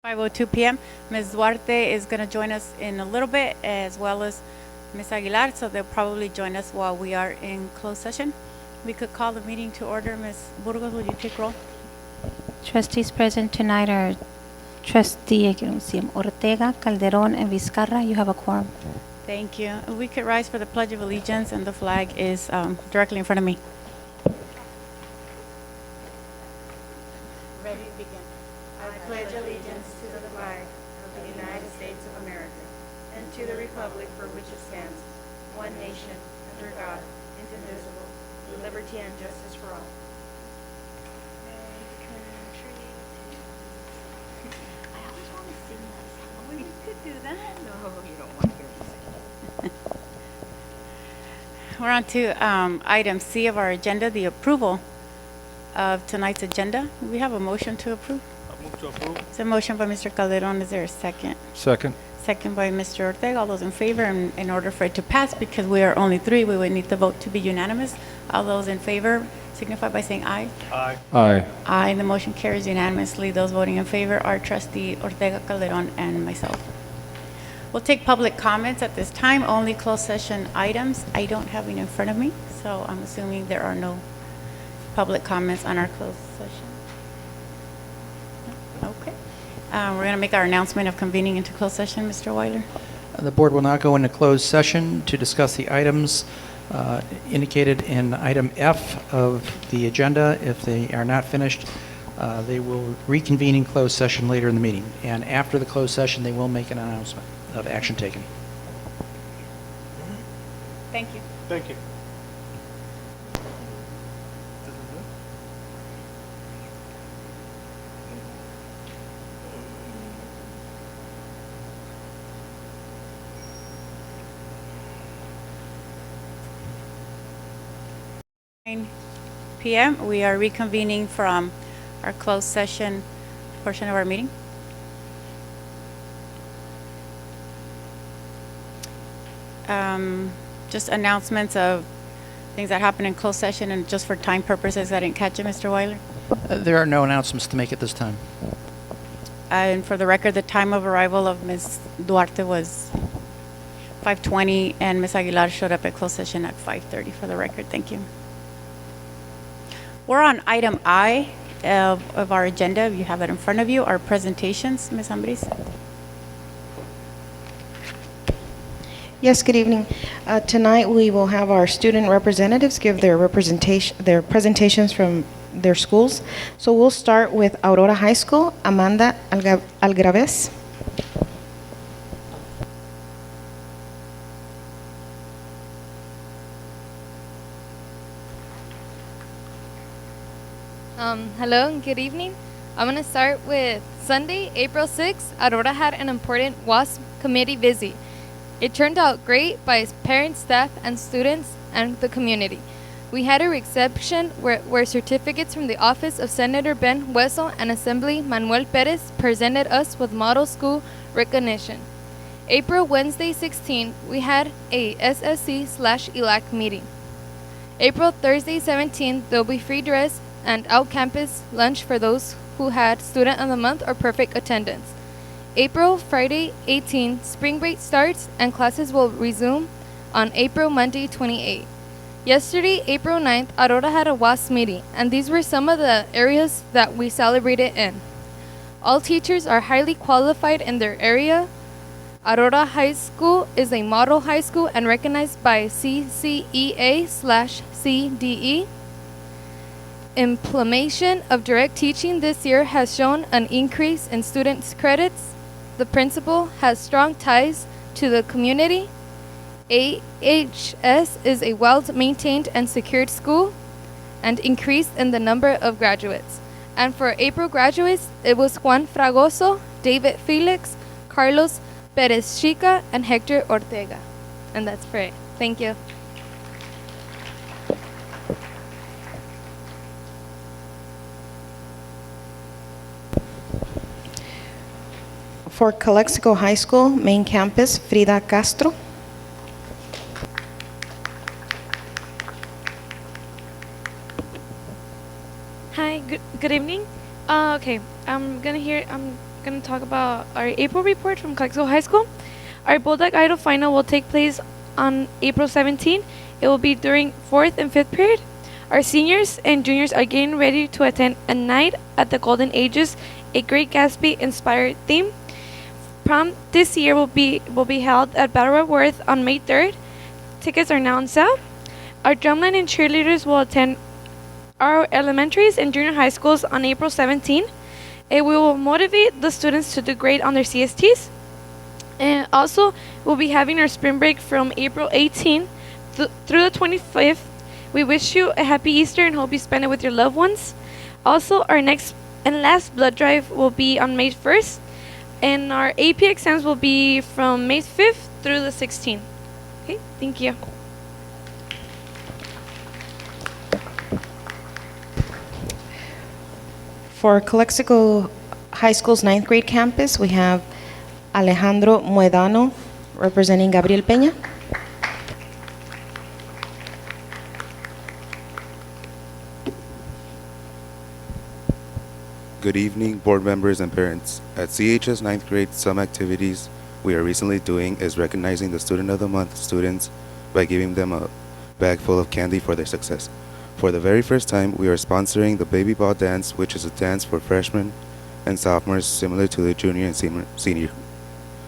5:02 p.m. Ms. Duarte is going to join us in a little bit, as well as Ms. Aguilar, so they'll probably join us while we are in closed session. We could call the meeting to order. Ms. Burgos, would you take roll? Trustees present tonight are Trustee Ortega, Calderon, and Vizcarra. You have a quorum. Thank you. We could rise for the Pledge of Allegiance, and the flag is directly in front of me. Ready to begin. I pledge allegiance to the flag of the United States of America and to the republic for which it stands, one nation, under God, indivisible, with liberty and justice for all. I always want to sing that song. We could do that. No, you don't want to hear me sing. We're on to item C of our agenda, the approval of tonight's agenda. We have a motion to approve. I move to approve. It's a motion by Mr. Calderon. Is there a second? Second. Second by Mr. Ortega. All those in favor, and in order for it to pass, because we are only three, we would need the vote to be unanimous. All those in favor signify by saying aye. Aye. Aye. Aye, and the motion carries unanimously. Those voting in favor are Trustee Ortega, Calderon, and myself. We'll take public comments at this time, only closed session items. I don't have it in front of me, so I'm assuming there are no public comments on our closed session. Okay. We're going to make our announcement of convening into closed session. Mr. Weiler. The board will now go into closed session to discuss the items indicated in item F of the agenda. If they are not finished, they will reconvene in closed session later in the meeting. And after the closed session, they will make an announcement of action taken. Thank you. Thank you. p.m. We are reconvening from our closed session portion of our meeting. Just announcements of things that happen in closed session, and just for time purposes, I didn't catch it, Mr. Weiler. There are no announcements to make at this time. And for the record, the time of arrival of Ms. Duarte was 5:20, and Ms. Aguilar showed up at closed session at 5:30, for the record. Thank you. We're on item I of our agenda. If you have it in front of you, our presentations. Ms. Ambris. Yes, good evening. Tonight we will have our student representatives give their presentations from their schools. So we'll start with Aurora High School, Amanda Algraves. Hello and good evening. I'm going to start with Sunday, April 6th. Aurora had an important WASP committee visit. It turned out great by its parents, staff, and students, and the community. We had a reception where certificates from the office of Senator Ben Hueso and Assembly Manuel Perez presented us with model school recognition. Wednesday 16, we had a SSC/ELAC meeting. Thursday 17, there'll be free dress and out-campus lunch for those who had Student of the Month or perfect attendance. Friday 18, spring break starts and classes will resume on Monday 28. Yesterday, April 9th, Aurora had a WASP meeting, and these were some of the areas that we celebrated in. All teachers are highly qualified in their area. Aurora High School is a model high school and recognized by CCEA/CDE. Implementation of direct teaching this year has shown an increase in students' credits. The principal has strong ties to the community. AHS is a well-maintained and secured school, and increased in the number of graduates. And for April graduates, it was Juan Fragoso, David Felix, Carlos Perez Chica, and Hector Ortega. And that's for it. Thank you. For Calexico High School, main campus, Frida Castro. Hi, good evening. Okay, I'm going to talk about our April report from Calexico High School. Our Bulldog Idol final will take place on April 17. It will be during 4th and 5th period. Our seniors and juniors are getting ready to attend a night at the Golden Ages, a Great Gatsby inspired theme. Prom this year will be held at Battle Worth on May 3rd. Tickets are now on sale. Our drumline and cheerleaders will attend our elementaries and junior high schools on April 17. We will motivate the students to do great on their CSTs. And also, we'll be having our spring break from April 18 through the 25th. We wish you a happy Easter and hope you spend it with your loved ones. Also, our next and last blood drive will be on May 1st. And our AP exams will be from May 5th through the 16th. Okay, thank you. For Calexico High School's 9th grade campus, we have Alejandro Muedano representing Gabriel Peña. Good evening, board members and parents. At CHS 9th grade, some activities we are recently doing is recognizing the Student of the Month students by giving them a bag full of candy for their success. For the very first time, we are sponsoring the Baby Ball Dance, which is a dance for freshmen and sophomores similar to the junior and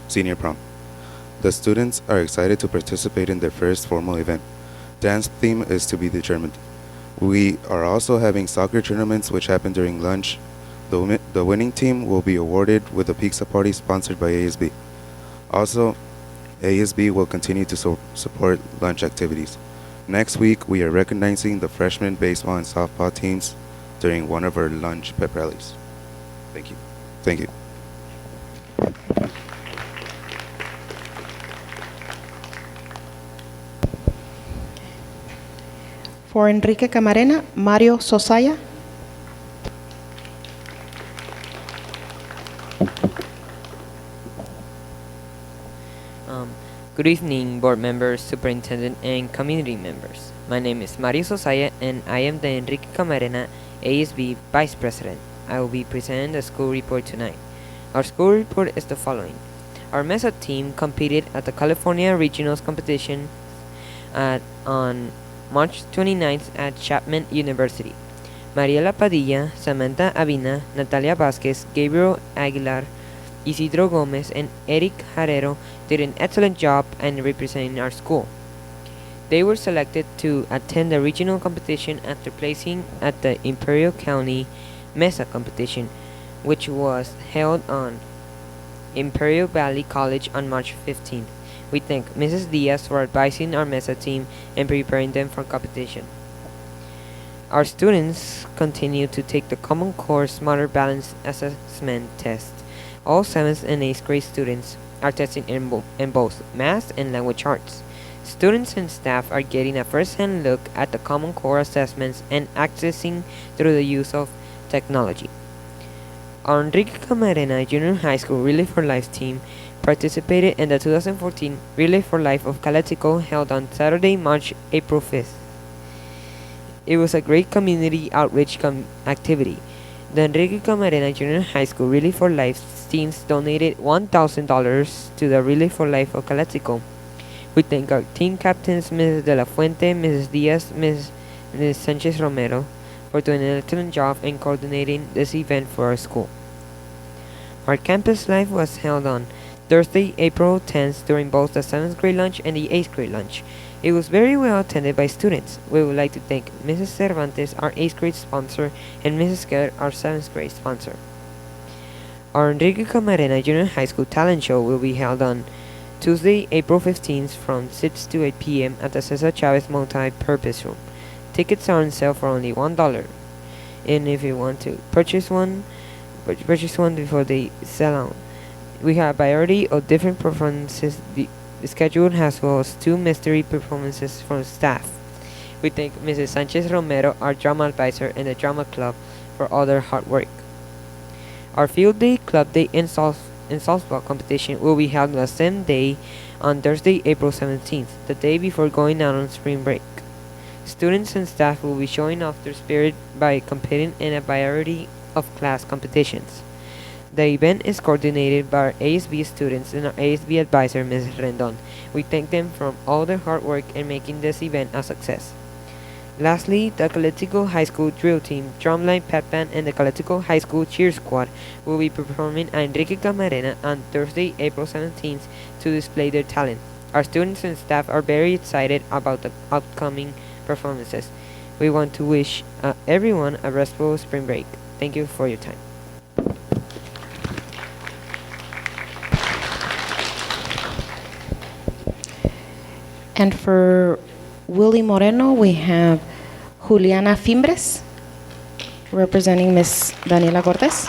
senior prom. The students are excited to participate in their first formal event. Dance theme is to be determined. We are also having soccer tournaments which happen during lunch. The winning team will be awarded with a pizza party sponsored by ASB. Also, ASB will continue to support lunch activities. Next week, we are recognizing the freshman baseball and softball teams during one of our lunch pep rallies. Thank you. Thank you. For Enrique Camarena, Mario Sosaya. Good evening, board members, superintendent, and community members. My name is Mario Sosaya, and I am the Enrique Camarena ASB Vice President. I will be presenting the school report tonight. Our school report is the following. Our MESA team competed at the California Regionals competition on March 29th at Chapman University. Mariela Padilla, Samantha Avina, Natalia Vasquez, Gabriel Aguilar, Isidro Gomez, and Eric Herrero did an excellent job in representing our school. They were selected to attend the regional competition after placing at the Imperial County MESA competition, which was held on Imperial Valley College on March 15th. We thank Mrs. Diaz for advising our MESA team and preparing them for competition. Our students continue to take the Common Core Smarter Balance Assessment test. All 7th and 8th grade students are testing in both math and language arts. Students and staff are getting a first-hand look at the Common Core assessments and accessing through the use of technology. Our Enrique Camarena Junior High School Relay for Life team participated in the 2014 Relay for Life of Calexico held on Saturday, April 5th. It was a great community outreach activity. The Enrique Camarena Junior High School Relay for Life teams donated $1,000 to the Relay for Life of Calexico. We thank our team captains, Mrs. De La Fuente, Mrs. Diaz, Mrs. Sanchez Romero, for doing an excellent job in coordinating this event for our school. Our campus life was held on Thursday, April 10th during both the 7th grade lunch and the 8th grade lunch. It was very well attended by students. We would like to thank Mrs. Cervantes, our 8th grade sponsor, and Mrs. Keller, our 7th grade sponsor. Our Enrique Camarena Junior High School talent show will be held on Tuesday, April 15th from 6 to 8 p.m. at the Cesar Chavez Multi-Purpose Room. Tickets are on sale for only $1. And if you want to purchase one before they sell out. We have a variety of different performances scheduled as well as 2 mystery performances from staff. We thank Mrs. Sanchez Romero, our drama advisor, and the drama club for all their hard work. Our field day, club day, and softball competition will be held the same day on Thursday, April 17th, the day before going out on spring break. Students and staff will be showing off their spirit by competing in a variety of class competitions. The event is coordinated by our ASB students and our ASB advisor, Ms. Rendon. We thank them for all their hard work in making this event a success. Lastly, the Calexico High School Drill Team, Drumline Pep Band, and the Calexico High School Cheer Squad will be performing at Enrique Camarena on Thursday, April 17th to display their talent. Our students and staff are very excited about the upcoming performances. We want to wish everyone a restful spring break. Thank you for your time. And for Willie Moreno, we have Juliana Fimbres, representing Miss Daniela Cortez.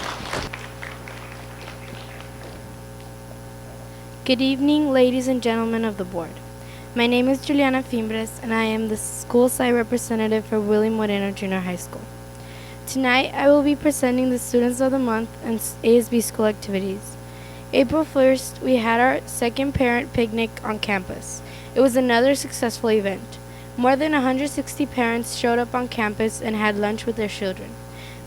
Good evening, ladies and gentlemen of the board. My name is Juliana Fimbres, and I am the school site representative for Willie Moreno Junior High School. Tonight, I will be presenting the Students of the Month and ASB school activities. April 1st, we had our second parent picnic on campus. It was another successful event. More than 160 parents showed up on campus and had lunch with their children.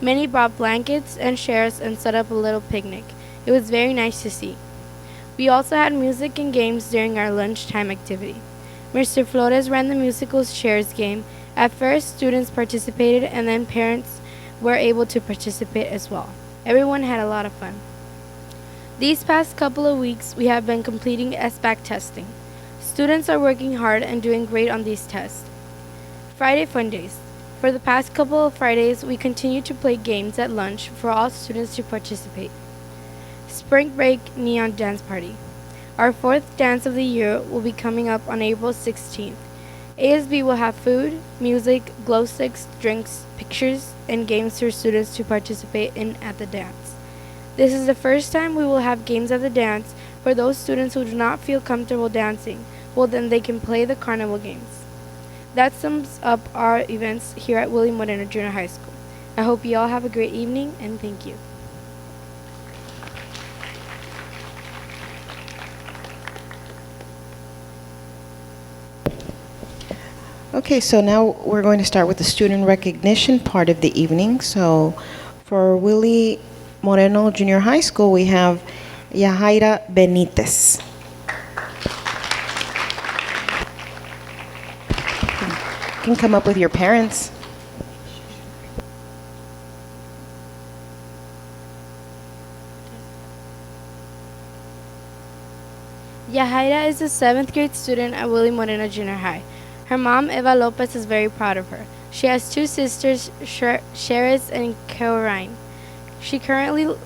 Many brought blankets and chairs and set up a little picnic. It was very nice to see. We also had music and games during our lunchtime activity. Mr. Flores ran the musical chairs game. At first, students participated and then parents were able to participate as well. Everyone had a lot of fun. These past couple of weeks, we have been completing SBAC testing. Students are working hard and doing great on these tests. Friday Fun Days. For the past couple of Fridays, we continue to play games at lunch for all students to participate. Spring Break Neon Dance Party. Our fourth dance of the year will be coming up on April 16th. ASB will have food, music, glow sticks, drinks, pictures, and games for students to participate in at the dance. This is the first time we will have games at the dance for those students who do not feel comfortable dancing. Well, then they can play the carnival games. That sums up our events here at Willie Moreno Junior High School. I hope you all have a great evening, and thank you. Okay, so now we're going to start with the student recognition part of the evening. So for Willie Moreno Junior High School, we have Yahaira Benitez. You can come up with your parents. Yahaira is a 7th grade student at Willie Moreno Junior High. Her mom, Eva Lopez, is very proud of her. She has two sisters, Sheris and Caroline. She currently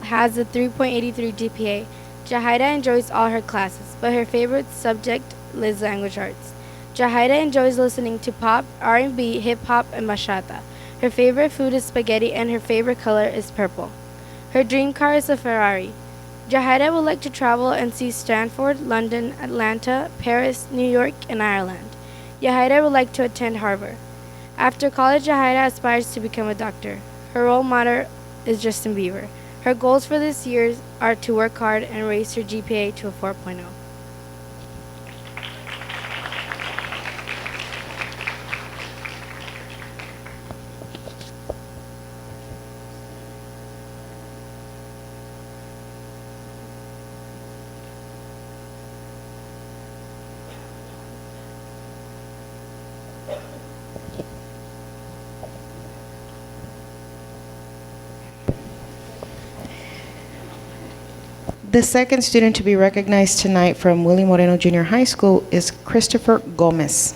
has a 3.83 GPA. Yahaira enjoys all her classes, but her favorite subject is language arts. Yahaira enjoys listening to pop, R&B, hip-hop, and bachata. Her favorite food is spaghetti, and her favorite color is purple. Her dream car is a Ferrari. Yahaira would like to travel and see Stanford, London, Atlanta, Paris, New York, and Ireland. Yahaira would like to attend Harvard. After college, Yahaira aspires to become a doctor. Her role model is Justin Bieber. Her goals for this year are to work hard and raise her GPA to a 4.0. The second student to be recognized tonight from Willie Moreno Junior High School is Christopher Gomez.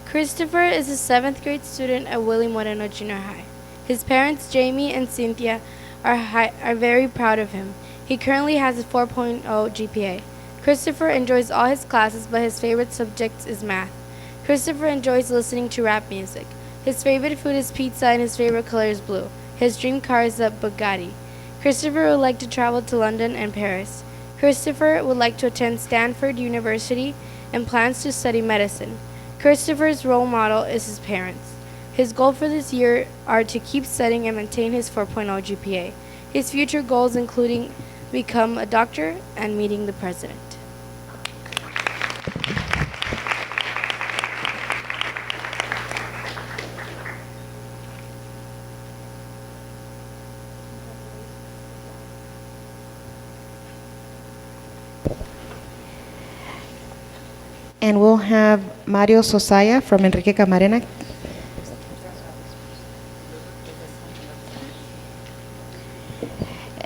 Christopher is a 7th grade student at Willie Moreno Junior High. His parents, Jamie and Cynthia, are very proud of him. He currently has a 4.0 GPA. Christopher enjoys all his classes, but his favorite subject is math. Christopher enjoys listening to rap music. His favorite food is pizza and his favorite color is blue. His dream car is a Bugatti. Christopher would like to travel to London and Paris. Christopher would like to attend Stanford University and plans to study medicine. Christopher's role model is his parents. His goal for this year are to keep studying and maintain his 4.0 GPA. His future goals including become a doctor and meeting the president. And we'll have Mario Sosaya from Enrique Camarena.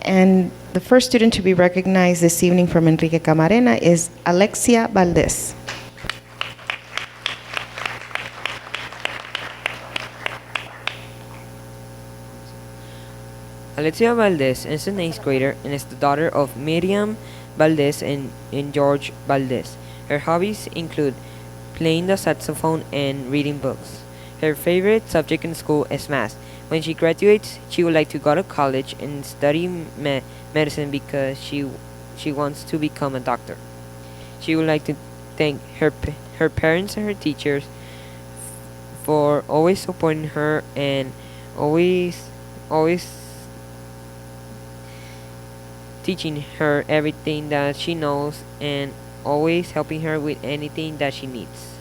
And the first student to be recognized this evening from Enrique Camarena is Alexia Valdez. Alexia Valdez is an 8th grader and is the daughter of Miriam Valdez and George Valdez. Her hobbies include playing the saxophone and reading books. Her favorite subject in school is math. When she graduates, she would like to go to college and study medicine because she wants to become a doctor. She would like to thank her parents and her teachers for always supporting her and always teaching her everything that she knows and always helping her with anything that she needs.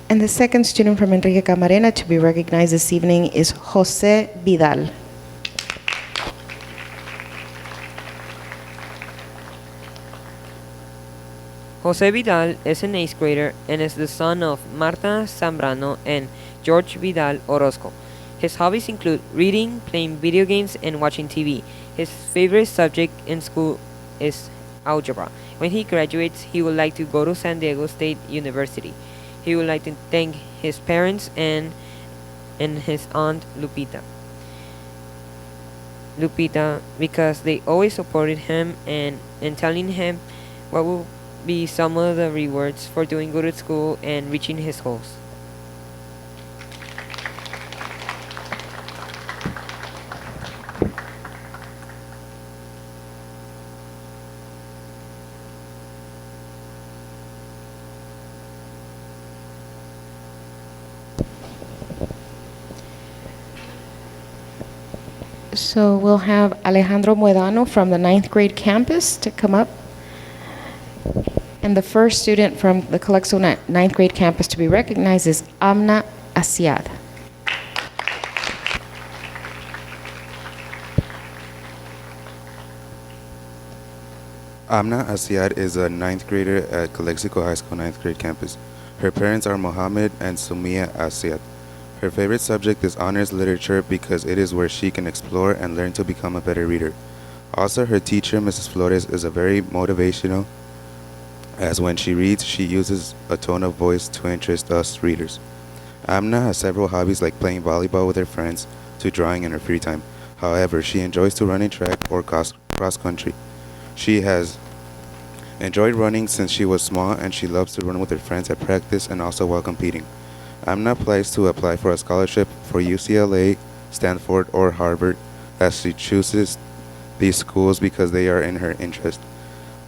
And the second student from Enrique Camarena to be recognized this evening is Jose Vidal. Jose Vidal is an 8th grader and is the son of Marta Zambrano and George Vidal Orozco. His hobbies include reading, playing video games, and watching TV. His favorite subject in school is algebra. When he graduates, he would like to go to San Diego State University. He would like to thank his parents and his aunt Lupita because they always supported him and telling him what will be some of the rewards for doing good at school and reaching his goals. So we'll have Alejandro Muedano from the 9th grade campus to come up. And the first student from the Calexo 9th grade campus to be recognized is Amna Asiad. Amna Asiad is a 9th grader at Calexico High School 9th grade campus. Her parents are Mohammed and Sumia Asiad. Her favorite subject is honors literature because it is where she can explore and learn to become a better reader. Also, her teacher, Mrs. Flores, is a very motivational, as when she reads, she uses a tone of voice to interest us readers. Amna has several hobbies like playing volleyball with her friends to drawing in her free time. However, she enjoys to run in track or cross country. She has enjoyed running since she was small, and she loves to run with her friends at practice and also while competing. Amna plans to apply for a scholarship for UCLA, Stanford, or Harvard, as she chooses these schools because they are in her interest.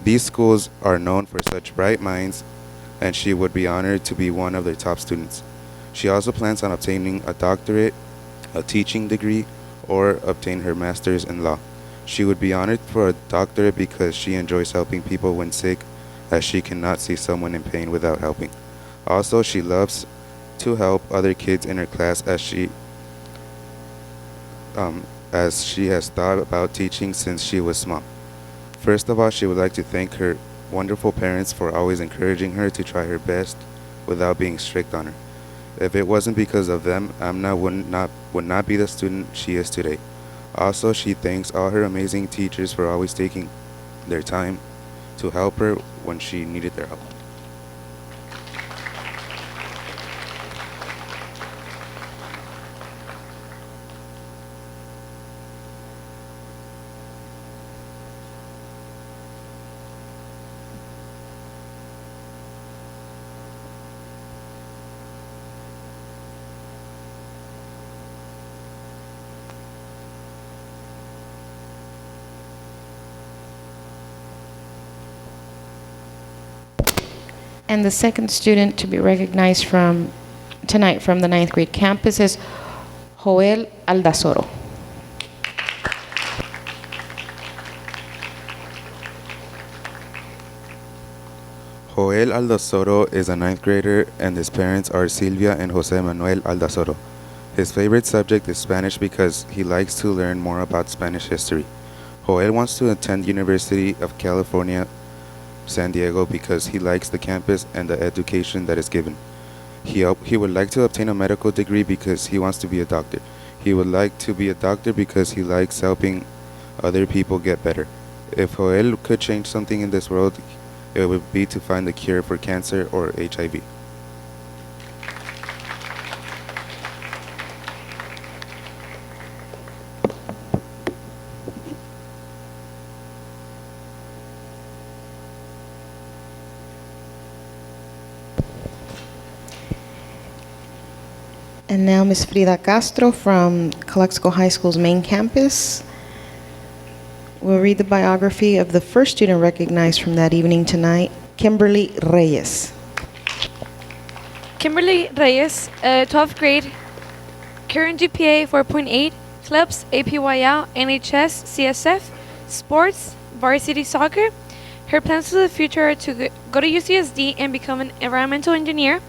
These schools are known for such bright minds, and she would be honored to be one of their top students. She also plans on obtaining a doctorate, a teaching degree, or obtain her master's in law. She would be honored for a doctorate because she enjoys helping people when sick, as she cannot see someone in pain without helping. Also, she loves to help other kids in her class as she has thought about teaching since she was small. First of all, she would like to thank her wonderful parents for always encouraging her to try her best without being strict on her. If it wasn't because of them, Amna would not be the student she is today. Also, she thanks all her amazing teachers for always taking their time to help her when she needed their help. And the second student to be recognized tonight from the 9th grade campus is Joel Aldazoro. Joel Aldazoro is a ninth grader, and his parents are Silvia and Jose Manuel Aldazoro. His favorite subject is Spanish because he likes to learn more about Spanish history. Joel wants to attend University of California, San Diego because he likes the campus and the education that is given. He would like to obtain a medical degree because he wants to be a doctor. He would like to be a doctor because he likes helping other people get better. If Joel could change something in this world, it would be to find the cure for cancer or HIV. And now Ms. Frida Castro from Calexico High School's main campus will read the biography of the first student recognized from that evening tonight, Kimberly Reyes. Kimberly Reyes, 12th grade, current GPA 4.8, clubs APYL, NHS, CSF, sports, varsity soccer. Her plans for the future are to go to UCSD and become an environmental engineer.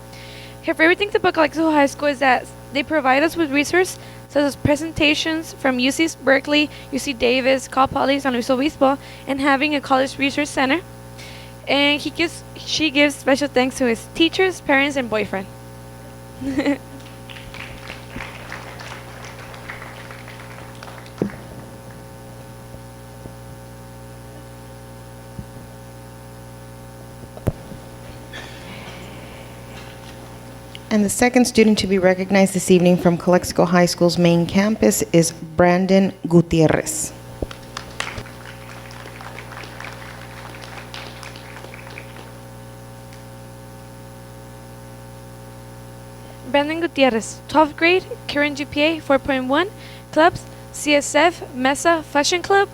Her favorite thing about Calexico High School is that they provide us with resources such as presentations from UC Berkeley, UC Davis, Cal Poly, San Luis Obispo, and having a college research center. And she gives special thanks to his teachers, parents, and boyfriend. And the second student to be recognized this evening from Calexico High School's main campus is Brandon Gutierrez. Brandon Gutierrez, 12th grade, current GPA 4.1, clubs CSF, Mesa, Fashion Club.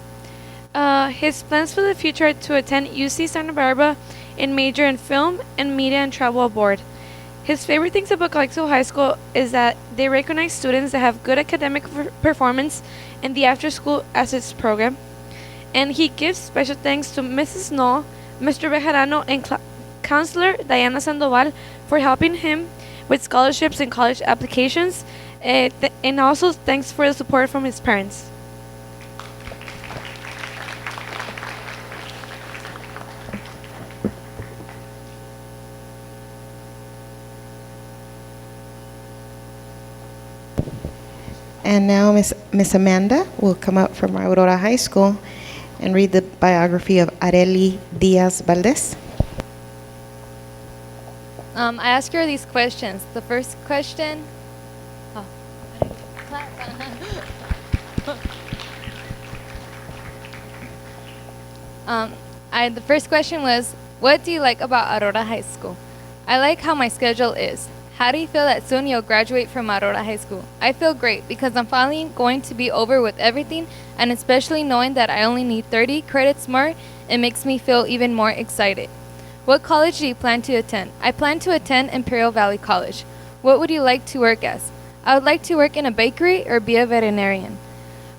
His plans for the future are to attend UC Santa Barbara and major in film and media and travel abroad. His favorite things about Calexico High School is that they recognize students that have good academic performance in the after-school assets program. And he gives special thanks to Mrs. Knoll, Mr. Bejarano, and Counselor Diana Sandoval for helping him with scholarships and college applications, and also thanks for the support from his parents. And now Miss Amanda will come up from Aurora High School and read the biography of Areli Diaz Valdez. I ask her these questions. The first question. The first question was, what do you like about Aurora High School? I like how my schedule is. How do you feel that soon you'll graduate from Aurora High School? I feel great because I'm finally going to be over with everything, and especially knowing that I only need 30 credits more, it makes me feel even more excited. What college do you plan to attend? I plan to attend Imperial Valley College. What would you like to work as? I would like to work in a bakery or be a veterinarian.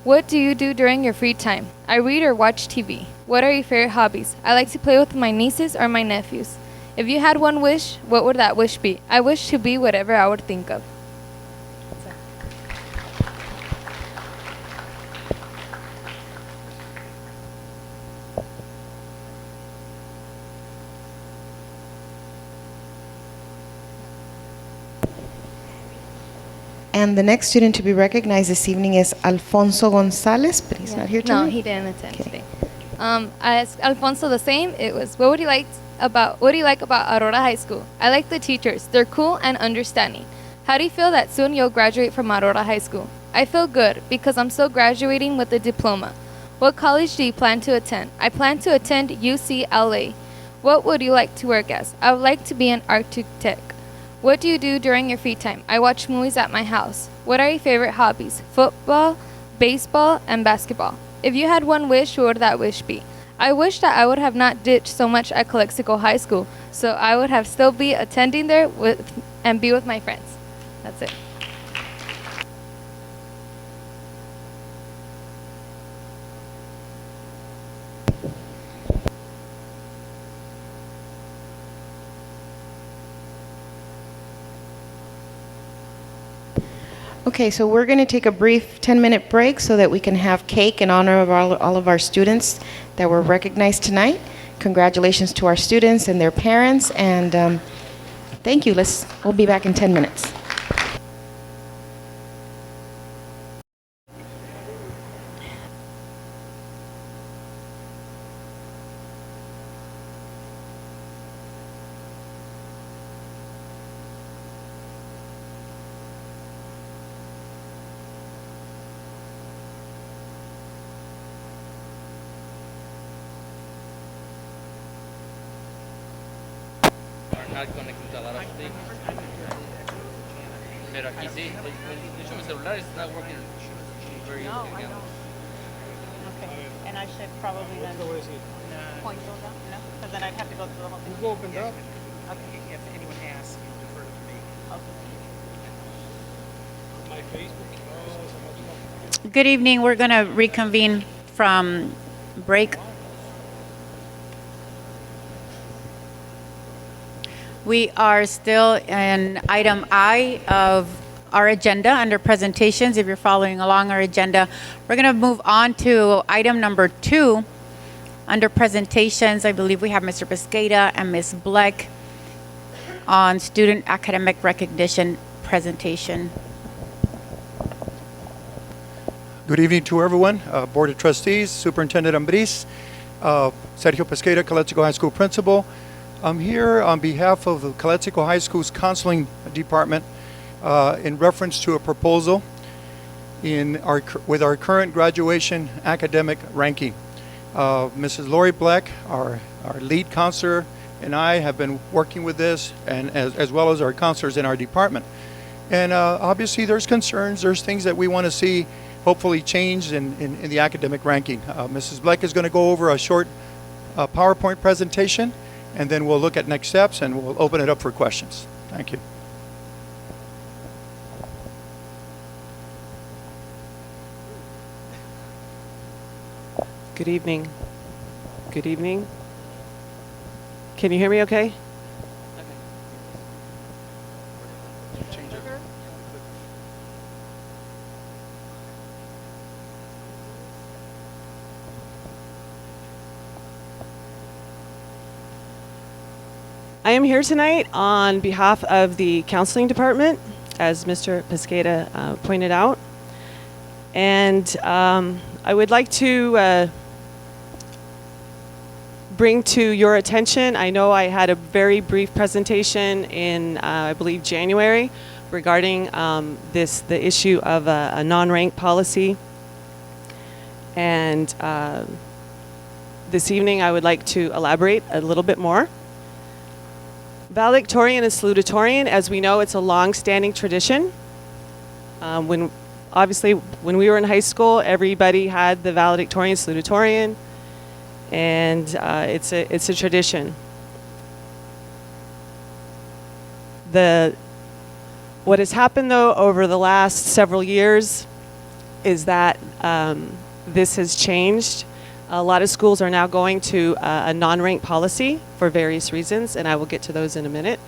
What do you do during your free time? I read or watch TV. What are your favorite hobbies? I like to play with my nieces or my nephews. If you had one wish, what would that wish be? I wish to be whatever I would think of. And the next student to be recognized this evening is Alfonso Gonzalez, but he's not here tonight. No, he didn't attend Okay. today. I asked Alfonso the same. It was, what do you like about Aurora High School? I like the teachers. They're cool and understanding. How do you feel that soon you'll graduate from Aurora High School? I feel good because I'm still graduating with a diploma. What college do you plan to attend? I plan to attend UCLA. What would you like to work as? I would like to be an architect. What do you do during your free time? I watch movies at my house. What are your favorite hobbies? Football, baseball, and basketball. If you had one wish, what would that wish be? I wish that I would have not ditched so much at Calexico High School, so I would have still be attending there and be with my friends. That's it. Okay, so we're going to take a brief 10-minute break so that we can have cake in honor of all of our students that were recognized tonight. Congratulations to our students and their parents, and thank you. We'll be back in 10 minutes. Not connected to a lot of things. Pero aquí sí, de hecho mi celular is not working very No, good. I know. Okay, and I should probably then point those out, no? Because then I'd have to go through the whole thing. We've opened up. Okay. If anyone asks, you defer to me. Okay. My Facebook. Good evening. We're going to reconvene from break. We are still in item I of our agenda under presentations. If you're following along our agenda, we're going to move on to item number 2 under presentations. I believe we have Mr. Pesqueira and Ms. Bleck on student academic recognition presentation. Good evening to everyone, Board of Trustees, Superintendent Ambriz, Sergio Pesqueira, Calexico High School Principal. I'm here on behalf of the Calexico High School's Counseling Department in reference to a proposal with our current graduation academic ranking. Mrs. Lori Black, our lead counselor, and I have been working with this, and as well as our counselors in our department. And obviously there's concerns, there's things that we want to see hopefully changed in the academic ranking. Mrs. Black is going to go over a short PowerPoint presentation, and then we'll look at next steps and we'll open it up for questions. Thank you. Good evening. Good evening. Can you hear me okay? I am here tonight on behalf of the counseling department, as Mr. Pesqueira pointed out. And I would like to bring to your attention, I know I had a very brief presentation in, I believe, January regarding the issue of a non-rank policy. And this evening I would like to elaborate a little bit more. Valedictorian and salutatorian, as we know, it's a long-standing tradition. Obviously, when we were in high school, everybody had the valedictorian, salutatorian, and it's a tradition. What has happened, though, over the last several years is that this has changed. A lot of schools are now going to a non-rank policy for various reasons, and I will get to those in a minute.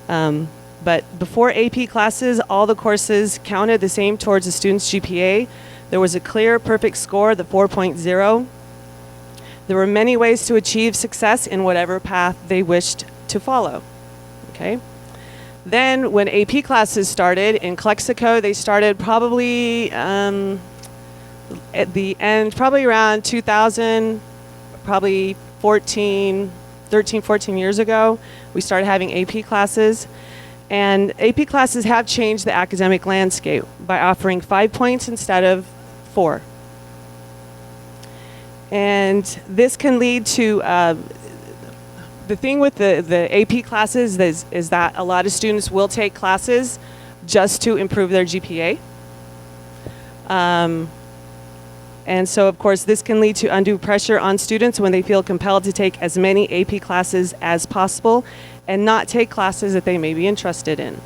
But before AP classes, all the courses counted the same towards a student's GPA. There was a clear, perfect score, the 4.0. There were many ways to achieve success in whatever path they wished to follow. Okay. Then when AP classes started, in Calexico, they started probably at the end, probably around 2000, probably 13, 14 years ago, we started having AP classes. And AP classes have changed the academic landscape by offering 5 points instead of 4. And this can lead to, the thing with the AP classes is that a lot of students will take classes just to improve their GPA. And so, of course, this can lead to undue pressure on students when they feel compelled to take as many AP classes as possible and not take classes that they may be interested in.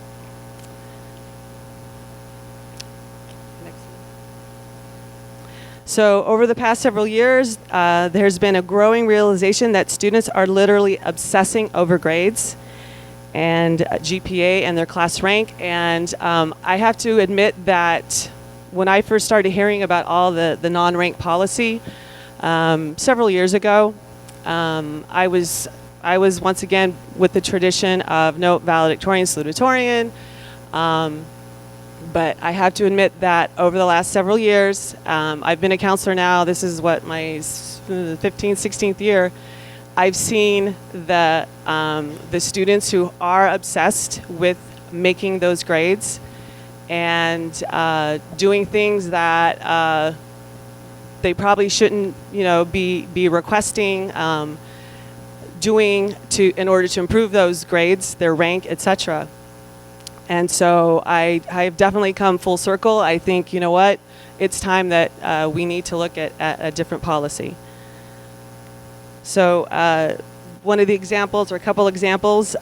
So over the past several years, there's been a growing realization that students are literally obsessing over grades. and GPA and their class rank. And I have to admit that when I first started hearing about all the non-rank policy several years ago, I was once again with the tradition of no valedictorian, salutatorian. But I have to admit that over the last several years, I've been a counselor now. This is what my 15th, 16th year. I've seen the students who are obsessed with making those grades and doing things that they probably shouldn't, be requesting, doing in order to improve those grades, their rank, etc. And so I've definitely come full circle. I think, you know what, it's time that we need to look at a different policy. So one of the examples, or a couple examples,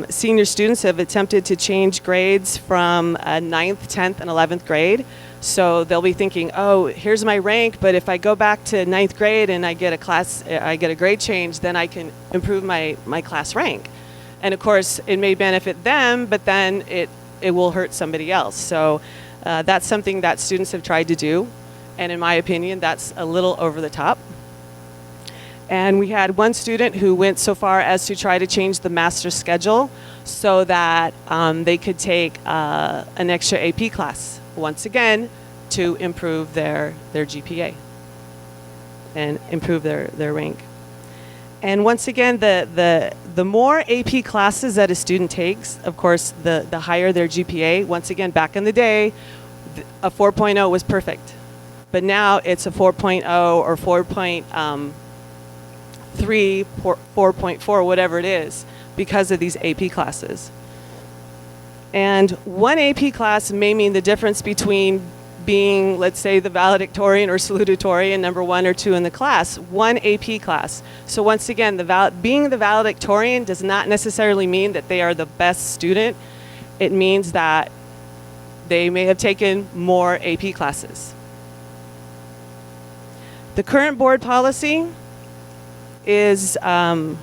senior students have attempted to change grades from 9th, 10th, and 11th grade. So they'll be thinking, oh, here's my rank, but if I go back to 9th grade and I get a grade change, then I can improve my class rank. And of course, it may benefit them, but then it will hurt somebody else. So that's something that students have tried to do. And in my opinion, that's a little over the top. And we had one student who went so far as to try to change the master schedule so that they could take an extra AP class, once again, to improve their GPA and improve their rank. And once again, the more AP classes that a student takes, of course, the higher their GPA. Once again, back in the day, a 4.0 was perfect. But now it's a 4.0 or 4.3, 4.4, whatever it is, because of these AP classes. And one AP class may mean the difference between being, let's say, the valedictorian or salutatorian, number 1 or 2 in the class, one AP class. So once again, being the valedictorian does not necessarily mean that they are the best student. It means that they may have taken more AP classes. The current board policy is to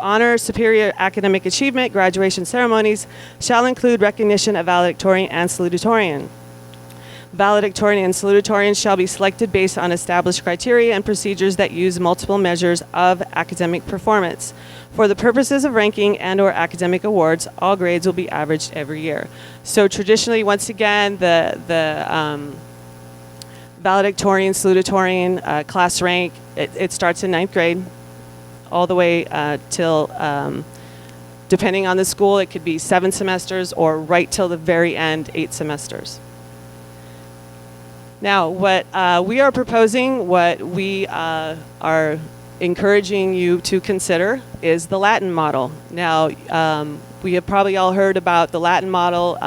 honor superior academic achievement, graduation ceremonies shall include recognition of valedictorian and salutatorian. Valedictorian and salutatorian shall be selected based on established criteria and procedures that use multiple measures of academic performance. For the purposes of ranking and/or academic awards, all grades will be averaged every year. So traditionally, once again, the valedictorian, salutatorian class rank, it starts in 9th grade, all the way till, depending on the school, it could be 7 semesters or right till the very end, 8 semesters. Now, what we are proposing, what we are encouraging you to consider is the Latin model. Now, we have probably all heard about the Latin model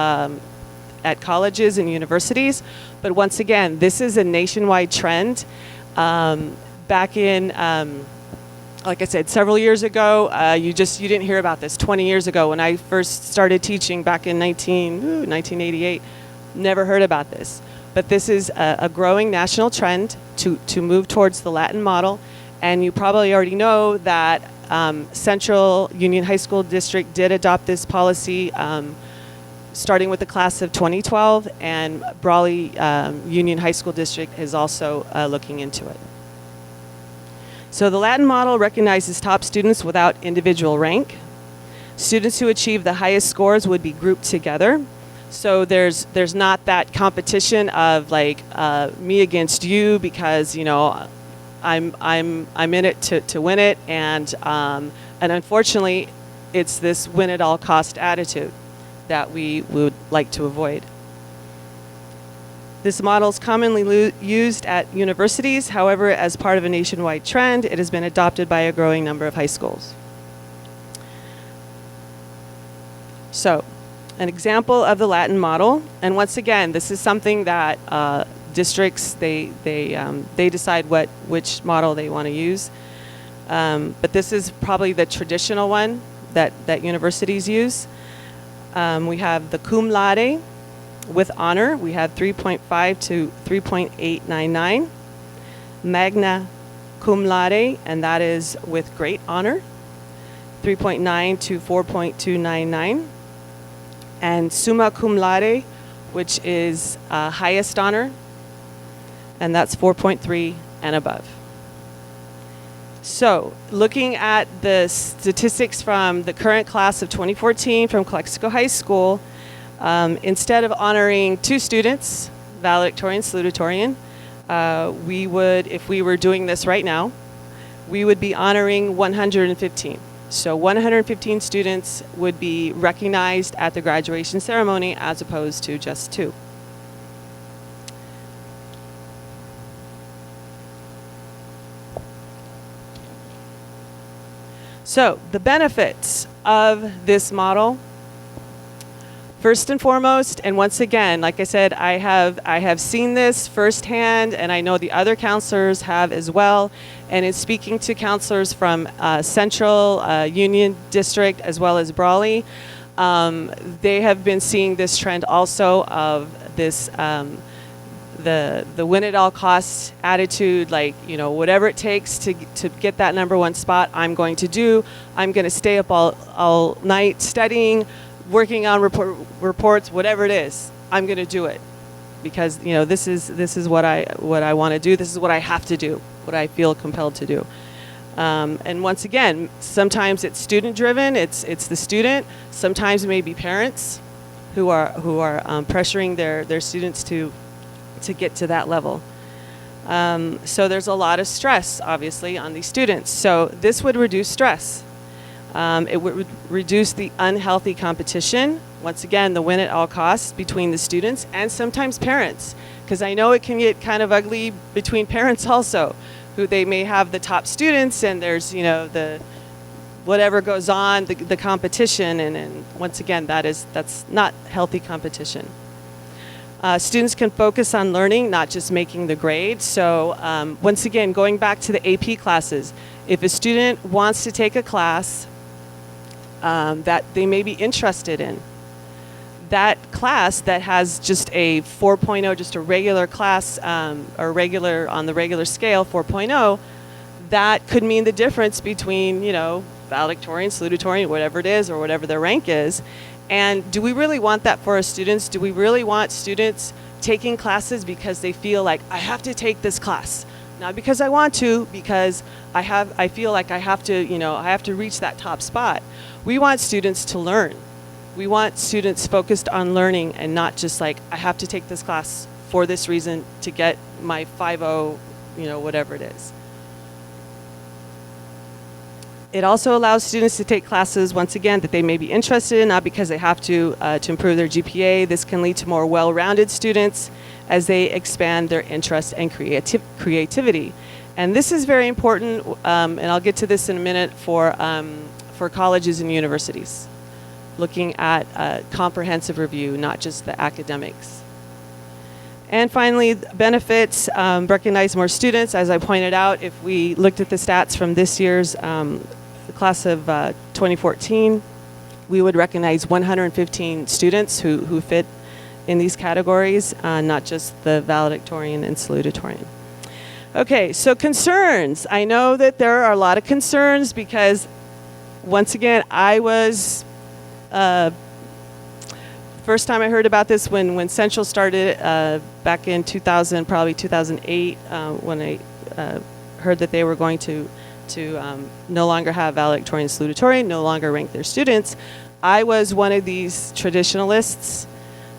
at colleges and universities, but once again, this is a nationwide trend. Back in, like I said, several years ago, you didn't hear about this. 20 years ago, when I first started teaching back in 1988, never heard about this. But this is a growing national trend to move towards the Latin model. And you probably already know that Central Union High School District did adopt this policy starting with the class of 2012, and Brawley Union High School District is also looking into it. So the Latin model recognizes top students without individual rank. Students who achieve the highest scores would be grouped together. So there's not that competition of like me against you, because I'm in it to win it, and unfortunately, it's this win at all cost attitude that we would like to avoid. This model is commonly used at universities. However, as part of a nationwide trend, it has been adopted by a growing number of high schools. So, an example of the Latin model, and once again, this is something that districts they decide which model they want to use. But this is probably the traditional one that universities use. We have the cum laude with honor. We have 3.5 to 3.899. Magna cum laude, and that is with great honor. 3.9 to 4.299. And summa cum laude, which is highest honor, and that's 4.3 and above. So, looking at the statistics from the current class of 2014 from Calexico High School, instead of honoring 2 students, valedictorian, salutatorian, we would, if we were doing this right now, we would be honoring 115. So 115 students would be recognized at the graduation ceremony as opposed to just 2. So the benefits of this model, first and foremost, and once again, like I said, I have seen this firsthand, and I know the other counselors have as well. And in speaking to counselors from Central, Union District, as well as Brawley, they have been seeing this trend also of this the win at all costs attitude, like, you know, whatever it takes to get that #1 spot, I'm going to do. I'm going to stay up all night studying, working on reports, whatever it is, I'm going to do it, because, you know, this is what I want to do. This is what I have to do, what I feel compelled to do. And once again, sometimes it's student driven. It's the student. Sometimes it may be parents who are pressuring their students to get to that level. So there's a lot of stress, obviously, on these students. So this would reduce stress. It would reduce the unhealthy competition. Once again, the win at all costs between the students and sometimes parents, because I know it can get kind of ugly between parents also, who they may have the top students and there's, you know, the whatever goes on, the competition, and once again, that's not healthy competition. Students can focus on learning, not just making the grade. So once again, going back to the AP classes, if a student wants to take a class that they may be interested in, that class that has just a 4.0, just a regular class, or regular on the regular scale, 4.0, that could mean the difference between, you know, valedictorian, salutatorian, whatever it is, or whatever their rank is. And do we really want that for our students? Do we really want students taking classes because they feel like, I have to take this class? Not because I want to, because I feel like I have to, you know, I have to reach that top spot. We want students to learn. We want students focused on learning and not just like, I have to take this class for this reason to get my 5.0, you know, whatever it is. It also allows students to take classes, once again, that they may be interested in, not because they have to improve their GPA. This can lead to more well-rounded students as they expand their interest and creativity. And this is very important, and I'll get to this in a minute, for colleges and universities, looking at a comprehensive review, not just the academics. And finally, benefits, recognize more students. As I pointed out, if we looked at the stats from this year's class of 2014, we would recognize 115 students who fit in these categories, not just the valedictorian and salutatorian. Okay, so concerns. I know that there are a lot of concerns because, once again, I was, first time I heard about this when Central started back in 2000, probably 2008, when I heard that they were going to no longer have valedictorian and salutatorian, no longer rank their students. I was one of these traditionalists,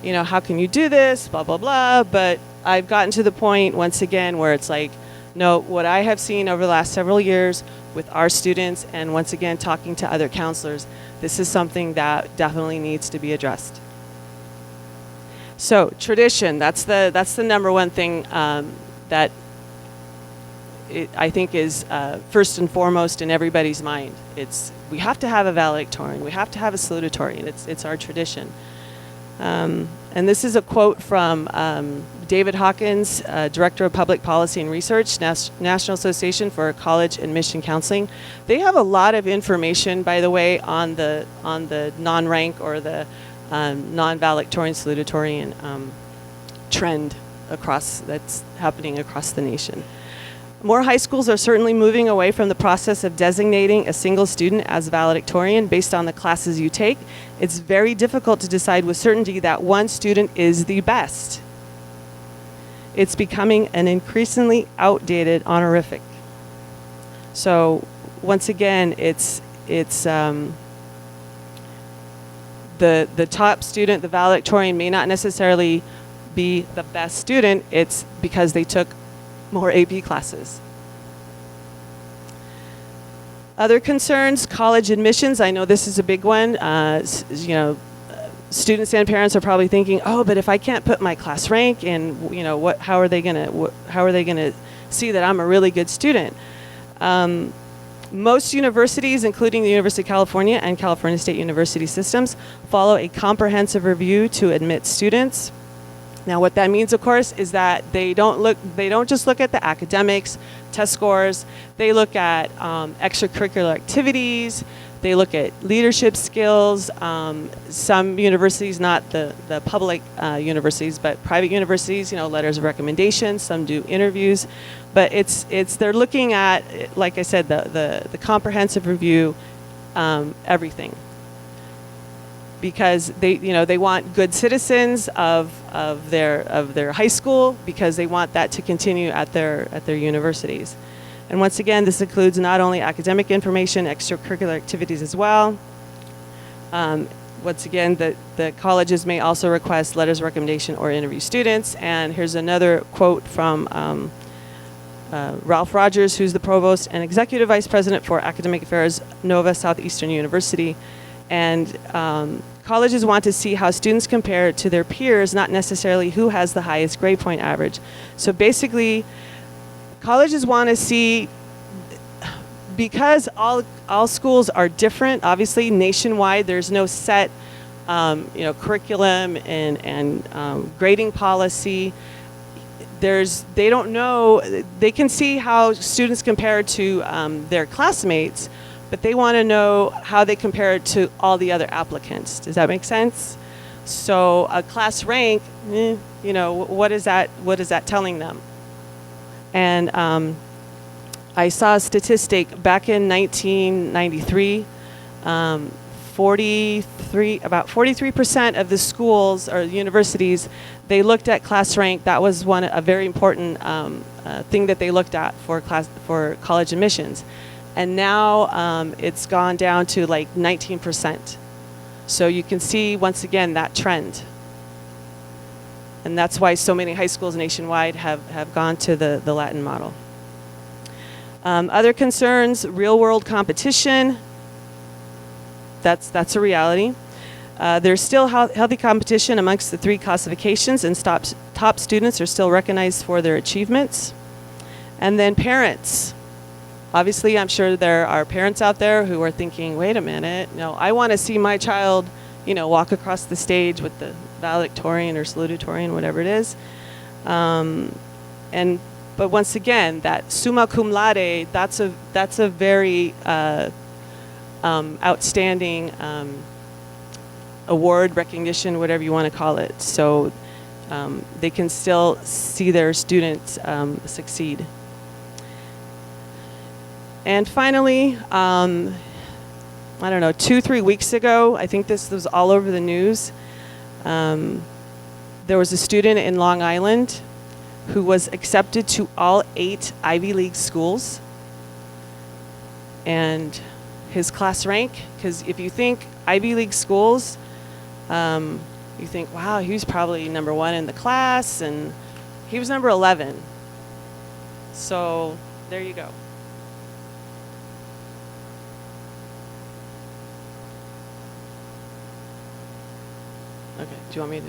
you know, how can you do this, blah, blah, blah. But I've gotten to the point, once again, where it's like, no, what I have seen over the last several years with our students, and once again, talking to other counselors, this is something that definitely needs to be addressed. So tradition, that's the #1 thing that I think is first and foremost in everybody's mind. It's, we have to have a valedictorian, we have to have a salutatorian, it's our tradition. And this is a quote from David Hawkins, Director of Public Policy and Research, National Association for College Admission Counseling. They have a lot of information, by the way, on the non-rank or the non-valedictorian, salutatorian trend that's happening across the nation. More high schools are certainly moving away from the process of designating a single student as valedictorian based on the classes you take. It's very difficult to decide with certainty that one student is the best. It's becoming an increasingly outdated honorific. So once again, it's the top student, the valedictorian, may not necessarily be the best student. It's because they took more AP classes. Other concerns, college admissions. I know this is a big one. Students and parents are probably thinking, oh, but if I can't put my class rank in, how are they gonna see that I'm a really good student? Most universities, including the University of California and California State University systems, follow a comprehensive review to admit students. Now, what that means, of course, is that they don't just look at the academics, test scores. They look at extracurricular activities. They look at leadership skills. Some universities, not the public universities, but private universities, letters of recommendation. Some do interviews, but they're looking at, like I said, the comprehensive review, everything. Because they want good citizens of their high school, because they want that to continue at their universities. And once again, this includes not only academic information, extracurricular activities as well. Once again, the colleges may also request letters of recommendation or interview students. And here's another quote from Ralph Rogers, who's the provost and executive vice president for academic affairs, Nova Southeastern University. And colleges want to see how students compare to their peers, not necessarily who has the highest grade point average. So basically, colleges want to see, because all schools are different, obviously nationwide, there's no set curriculum and grading policy. They don't know, they can see how students compare to their classmates, but they want to know how they compare to all the other applicants. Does that make sense? So a class rank, what is that telling them? And I saw a statistic back in 1993, about 43% of the schools or universities, they looked at class rank. That was a very important thing that they looked at for college admissions. And now it's gone down to like 19%. So you can see, once again, that trend. And that's why so many high schools nationwide have gone to the Latin model. Other concerns, real-world competition. That's a reality. There's still healthy competition amongst the three classifications, and top students are still recognized for their achievements. And then parents. Obviously, I'm sure there are parents out there who are thinking, wait a minute, I want to see my child, walk across the stage with the valedictorian or salutatorian, whatever it is. But once again, that summa cum laude, that's a very outstanding award, recognition, whatever you want to call it. So they can still see their students succeed. And finally, I don't know, 2-3 weeks ago, I think this was all over the news. There was a student in Long Island who was accepted to all 8 Ivy League schools. And his class rank, because if you think Ivy League schools, you think, wow, he was probably number 1 in the class, and he was number 11. So there you go. Okay, do you want me to?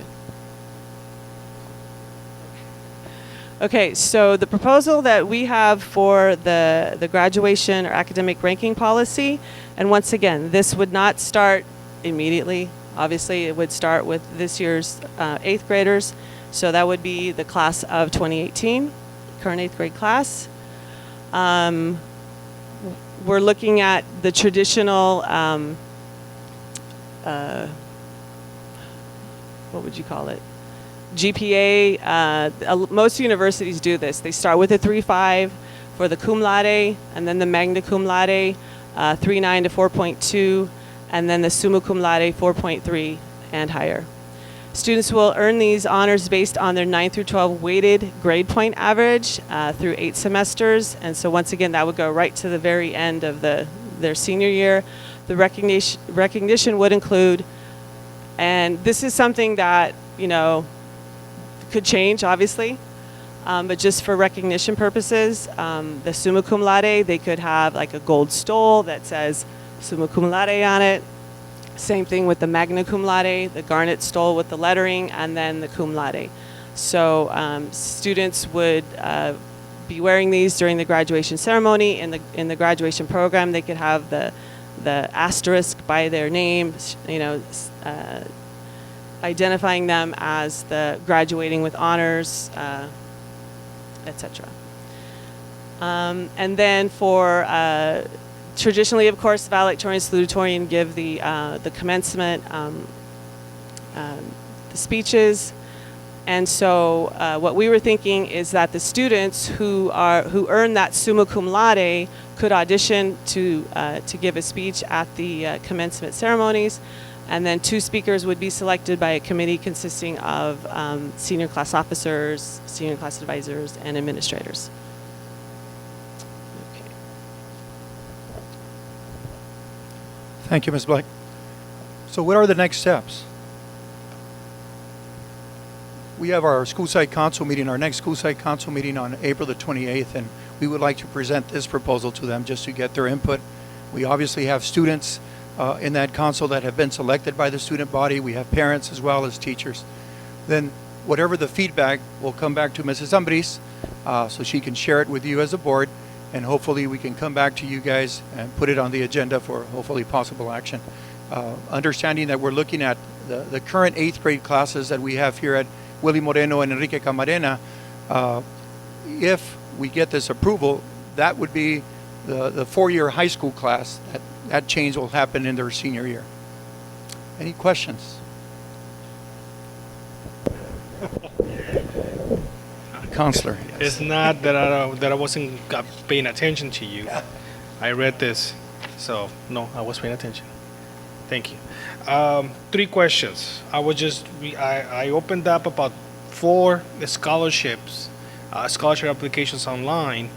Okay, so the proposal that we have for the graduation or academic ranking policy, and once again, this would not start immediately. Obviously, it would start with this year's 8th graders. So that would be the class of 2018, current 8th grade class. We're looking at the traditional what would you call it? GPA. Most universities do this. They start with a 3.5, for the cum laude, and then the magna cum laude, 3.9 to 4.2, and then the summa cum laude, 4.3 and higher. Students will earn these honors based on their 9 through 12 weighted grade point average through 8 semesters. And so once again, that would go right to the very end of their senior year. The recognition would include, and this is something that, you know, could change, obviously, but just for recognition purposes, the summa cum laude, they could have like a gold stole that says summa cum laude on it. Same thing with the magna cum laude, the garnet stole with the lettering, and then the cum laude. So students would be wearing these during the graduation ceremony. In the graduation program, they could have the asterisk by their name, you know, identifying them as the graduating with honors, etc. And then for traditionally, of course, valedictorian and salutatorian give the commencement, the speeches, and so what we were thinking is that the students who earn that summa cum laude could audition to give a speech at the commencement ceremonies, and then 2 speakers would be selected by a committee consisting of senior class officers, senior class advisors, and administrators. Thank you, Ms. Black. So what are the next steps? We have our school site council meeting, our next school site council meeting on April the 28th, and we would like to present this proposal to them just to get their input. We obviously have students in that council that have been selected by the student body. We have parents as well as teachers. Then whatever the feedback will come back to Mrs. Ambris so she can share it with you as a board, and hopefully we can come back to you guys and put it on the agenda for hopefully possible action. Understanding that we're looking at the current 8th grade classes that we have here at Willie Moreno and Enrique Camarena, if we get this approval, that would be the 4-year high school class. That change will happen in their senior year. Any questions? Counselor. Yes. It's not that I wasn't paying attention to you. I read this, so no, I was paying attention. Thank you. 3 questions. I opened up about 4 scholarships, scholarship applications online,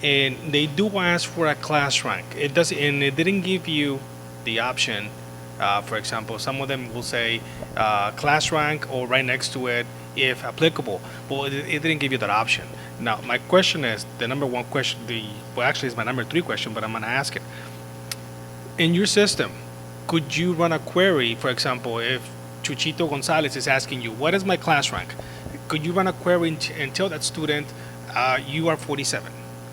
and they do ask for a class rank. It didn't give you the option. For example, some of them will say class rank or right next to it, if applicable. Well, it didn't give you that option. Now, my question is, the number 1 question, actually it's my number 3 question, but I'm going to ask it. In your system, could you run a query, for example, if Chuchito Gonzalez is asking you, what is my class rank? Could you run a query and tell that student, you are 47?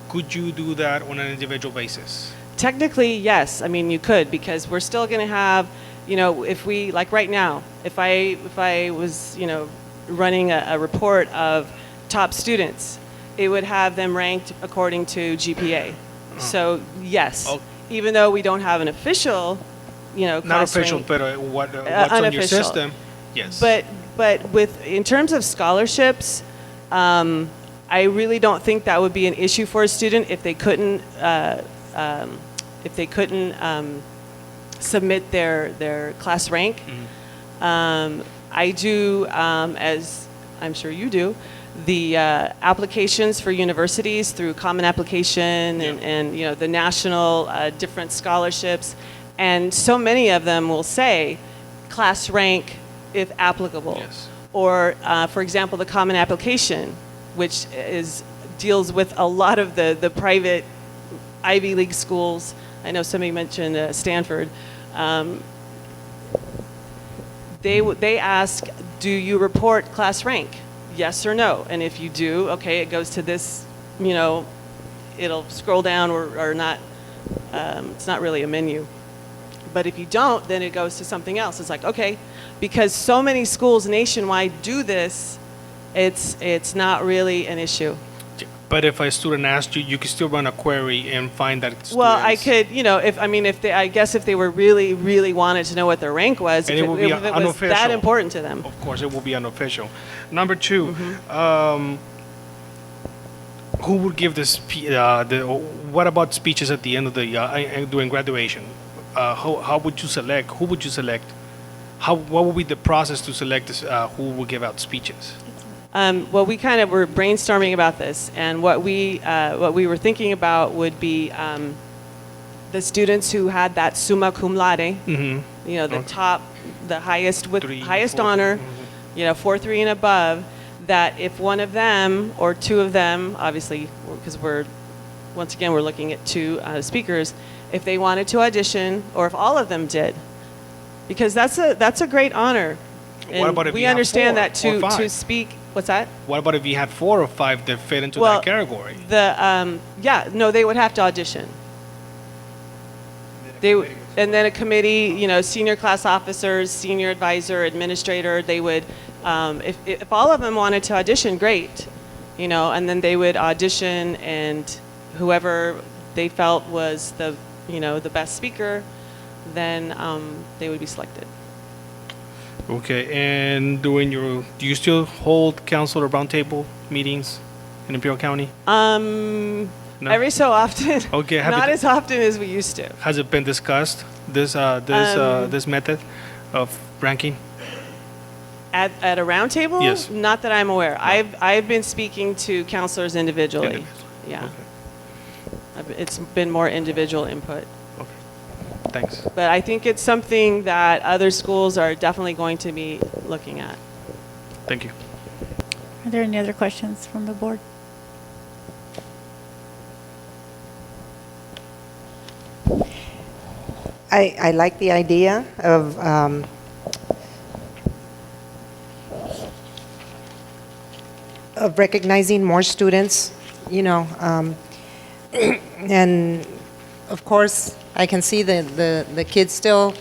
Could you do that on an individual basis? Technically, yes. I mean, you could, because we're still going to have, you know, if we, like right now, if I was, you know, running a report of top students, it would have them ranked according to GPA. So yes, even though we don't have an official, you know, not official, rank, but what's on your system? Yes. But in terms of scholarships, I really don't think that would be an issue for a student if they couldn't submit their class rank. Mm-hmm. I do, as I'm sure you do, the applications for universities through Common Application and you know, the national different scholarships, and so many of them will say class rank if applicable. Yes. Or for example, the Common Application, which deals with a lot of the private Ivy League schools. I know somebody mentioned Stanford. They ask, do you report class rank? Yes or no? And if you do, okay, it goes to this, you know, it'll scroll down or not. It's not really a menu. But if you don't, then it goes to something else. It's like, okay, because so many schools nationwide do this, it's not really an issue. But if a student asked you, you could still run a query and find that students... Well, I could, you know, if they were really, really wanted to know what their rank was, and if it would it be was unofficial. that important to them. Of course, it will be unofficial. Number 2, who would give what about speeches at the end of the during graduation? How would you select? Who would you select? What would be the process to select this, who will give out speeches? Well, we kind of were brainstorming about this, and what we were thinking about would be the students who had that summa cum laude, Mm-hmm. you know, the Okay. top, the highest with Three, highest 4, honor, mhm. you know, 4.3 and above. That if one of them or two of them, obviously, because we're looking at two speakers, if they wanted to audition, or if all of them did, because that's a great honor. And What about if we you have understand 4 that or to 5? speak? What's that? What about if you had 4 or 5 that fit into Well, that category? They would have to audition. And then a committee, you know, senior class officers, senior advisor, administrator, they would, if all of them wanted to audition, great, you know, and then they would audition, and whoever they felt was the best speaker, then they would be selected. Okay, and do you still hold council or roundtable meetings in Imperial County? No? Every so often. Okay, Not as often as we used to. Has it been discussed, this method of ranking? At a round table? Yes. Not that I'm aware. I've been speaking to counselors individually. Yeah. Okay. It's been more individual input. Okay. Thanks. But I think it's something that other schools are definitely going to be looking at. Thank you. Are there any other questions from the board? I like the idea of recognizing more students, you know, and of course I can see the kids still,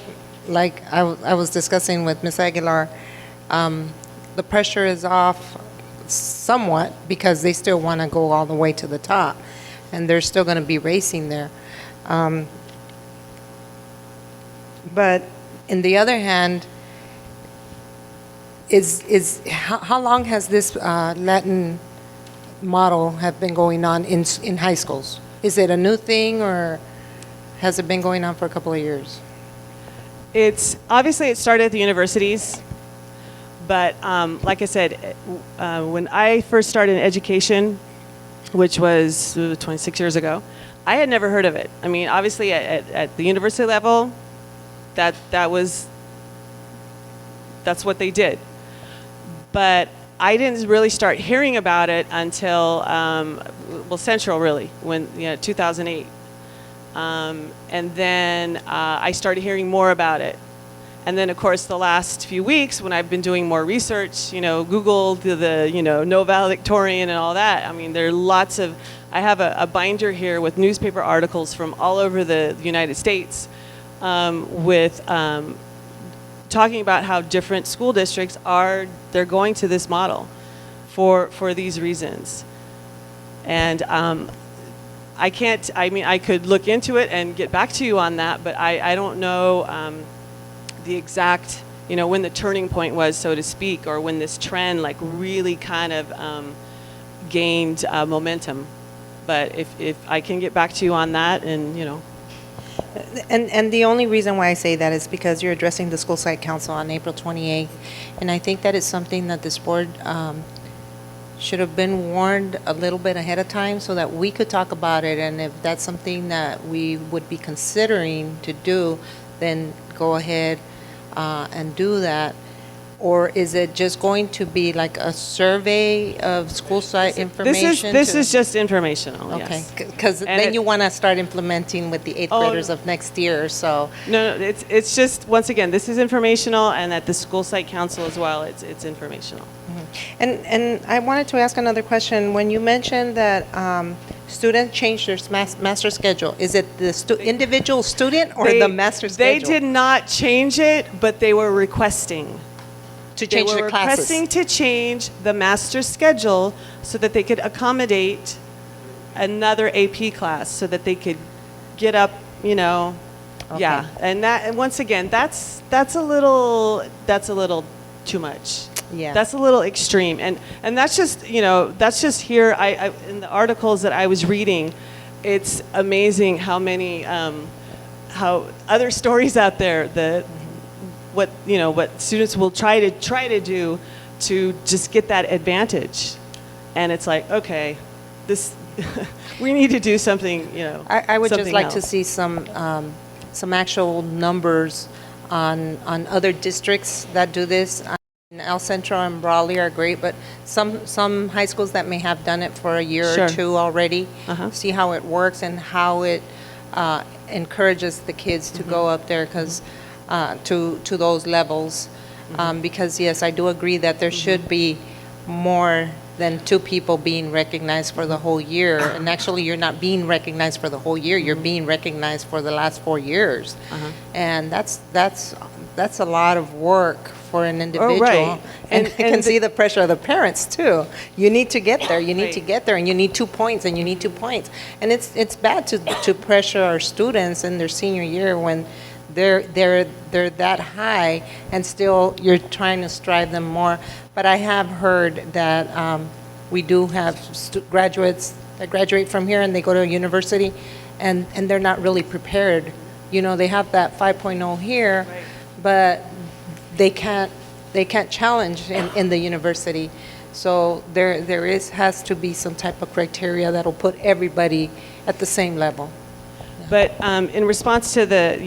like I was discussing with Ms. Aguilar, the pressure is off somewhat because they still want to go all the way to the top, and they're still going to be racing there. But in the other hand, how long has this Latin model have been going on in high schools? Is it a new thing, or has it been going on for a couple of years? It's obviously it started at the universities, but like I said, when I first started in education, which was 26 years ago, I had never heard of it. I mean, obviously at the university level, that's what they did. But I didn't really start hearing about it until Central, really, when 2008. And then I started hearing more about it. And then, of course, the last few weeks, when I've been doing more research, Google the no valedictorian and all that. I mean, there are lots of. I have a binder here with newspaper articles from all over the United States, with talking about how different school districts they're going to this model for these reasons. And I can't, I mean, I could look into it and get back to you on that, but I don't know the exact, when the turning point was, so to speak, or when this trend like really kind of gained momentum. But if I can get back to you on that, and And the only reason why I say that is because you're addressing the school site council on April 28th, and I think that is something that this board should have been warned a little bit ahead of time so that we could talk about it, and if that's something that we would be considering to do, then go ahead and do that. Or is it just going to be like a survey of school site information? This is just informational. Okay, Yes. because then you want to start implementing with the eighth graders of next year, so. No, it's just, once again, this is informational, and at the school site council as well, it's informational. And I wanted to ask another question. When you mentioned that students change their master schedule, is it the individual student or the master schedule? They did not change it, but they were requesting. To change their classes. Requesting to change the master schedule so that they could accommodate another AP class, so that they could get up, Okay. yeah. And once again, that's a little too much. Yeah. That's a little extreme, and that's just that's just here. I in the articles that I was reading, it's amazing how many how other stories out there that what students will try to do to just get that advantage, and it's like, okay, this we need to do something. I would just something like to else. see some actual numbers on other districts that do this. El Centro and Brawley are great, but some high schools that may have done it for a year Sure. or two already, Uh-huh. see how it works and how it encourages the kids to go up there to those levels. Because yes, I do agree that there should be more than 2 people being recognized for the whole year. And actually, you're not being recognized for the whole year. You're being recognized for the last 4 years. And that's a lot of work for an individual. right. And I can And see the pressure of the parents too. You need to get there. You need to Right. get there, and you need 2 points, and you need 2 points. And it's bad to pressure our students in their senior year when they're that high, and still you're trying to strive them more. But I have heard that we do have graduates that graduate from here and they go to a university, and they're not really prepared. They have that 5.0 here, but they can't challenge in the university. So there has to be some type of criteria that'll put everybody at the same level. But in response to the,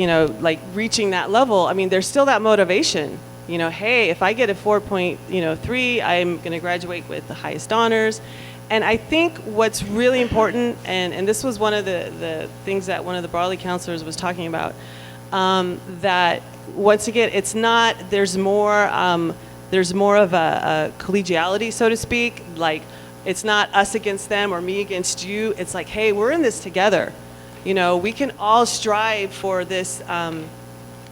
like reaching that level, I mean, there's still that motivation. Hey, if I get a 4.3, I'm going to graduate with the highest honors. And I think what's really important, and this was one of the things that one of the Brawley counselors was talking about, that once again, it's not, there's more of a collegiality, so to speak. Like, it's not us against them or me against you. It's like, hey, we're in this together. We can all strive for this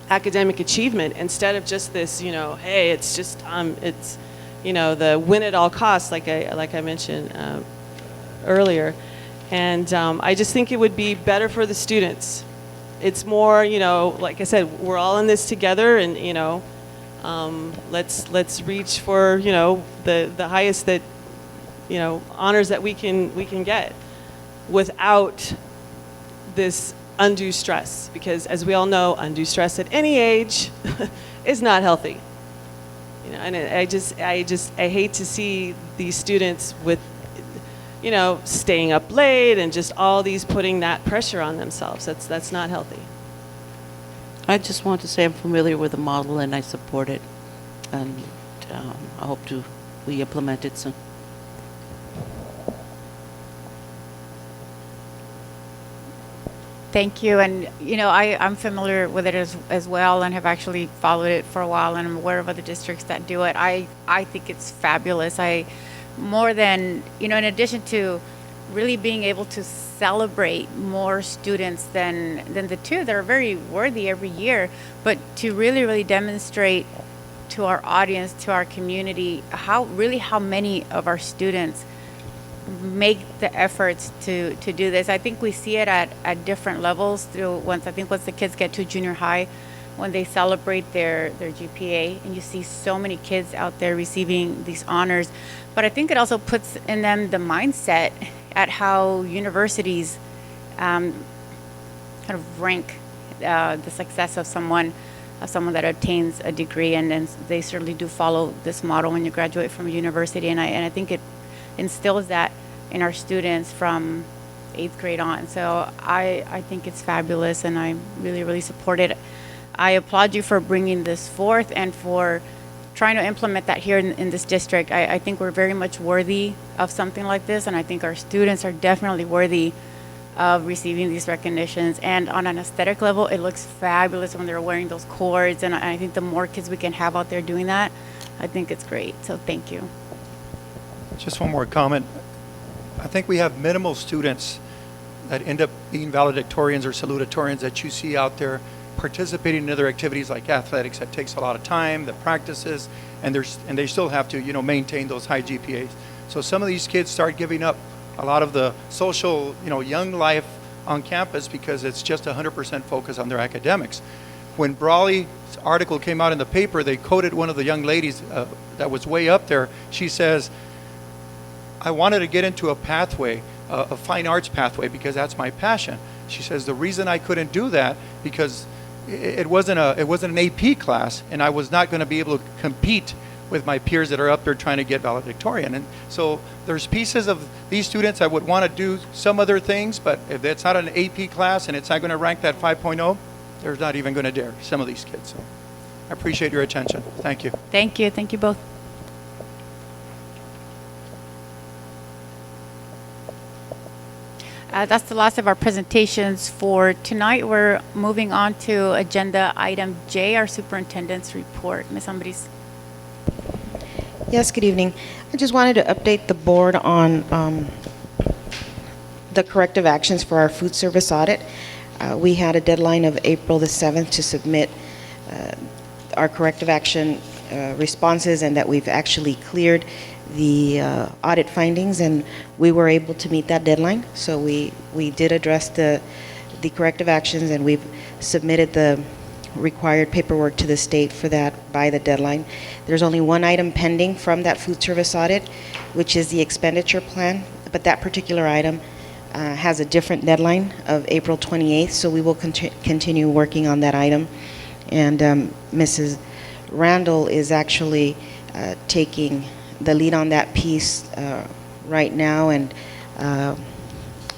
academic achievement instead of just this, hey, it's just, it's, the win at all costs, like I mentioned earlier. And I just think it would be better for the students. It's more, like I said, we're all in this together, and let's reach for the highest that honors that we can get without this undue stress, because as we all know, undue stress at any age is not healthy. And I hate to see these students with staying up late and just all these putting that pressure on themselves. That's not healthy. I just want to say I'm familiar with the model and I support it, and I hope we implement it soon. Thank you. And, I'm familiar with it as well, and have actually followed it for a while, and I'm aware of other districts that do it. I think it's fabulous. More than, in addition to really being able to celebrate more students than the 2 that are very worthy every year, but to really, really demonstrate to our audience, to our community, how many of our students make the efforts to do this. I think we see it at different levels once the kids get to junior high, when they celebrate their GPA, and you see so many kids out there receiving these honors. But I think it also puts in them the mindset at how universities kind of rank the success of someone that obtains a degree, and then they certainly do follow this model when you graduate from a university, and I think it instills that in our students from 8th grade on. So I think it's fabulous, and I really, really support it. I applaud you for bringing this forth and for trying to implement that here in this district. I think we're very much worthy of something like this, and I think our students are definitely worthy of receiving these recognitions. And on an aesthetic level, it looks fabulous when they're wearing those cords, and I think the more kids we can have out there doing that, I think it's great. So thank you. Just one more comment. I think we have minimal students that end up being valedictorians or salutatorians that you see out there participating in other activities like athletics. That takes a lot of time, the practices, and they still have to maintain those high GPAs. So some of these kids start giving up a lot of the social young life on campus because it's just 100% focus on their academics. when Brawley's article came out in the paper, they quoted one of the young ladies that was way up there. She says, I wanted to get into a pathway, a fine arts pathway, because that's my passion. She says, the reason I couldn't do that because it wasn't an AP class, and I was not going to be able to compete with my peers that are up there trying to get valedictorian. And so there's pieces of these students that would want to do some other things, but if it's not an AP class and it's not going to rank that 5.0, they're not even going to dare, some of these kids. So I appreciate your attention. Thank you. Thank you. Thank you both. That's the last of our presentations for tonight. We're moving on to agenda item J, our superintendent's report. Ms. Ambriz. Yes, good evening. I just wanted to update the board on the corrective actions for our food service audit. We had a deadline of April the 7th to submit our corrective action responses, and that we've actually cleared the audit findings, and we were able to meet that deadline. So we did address the corrective actions, and we've submitted the required paperwork to the state for that by the deadline. There's only one item pending from that food service audit, which is the expenditure plan, but that particular item has a different deadline of April 28th, so we will continue working on that item. And Mrs. Randall is actually taking the lead on that piece right now, and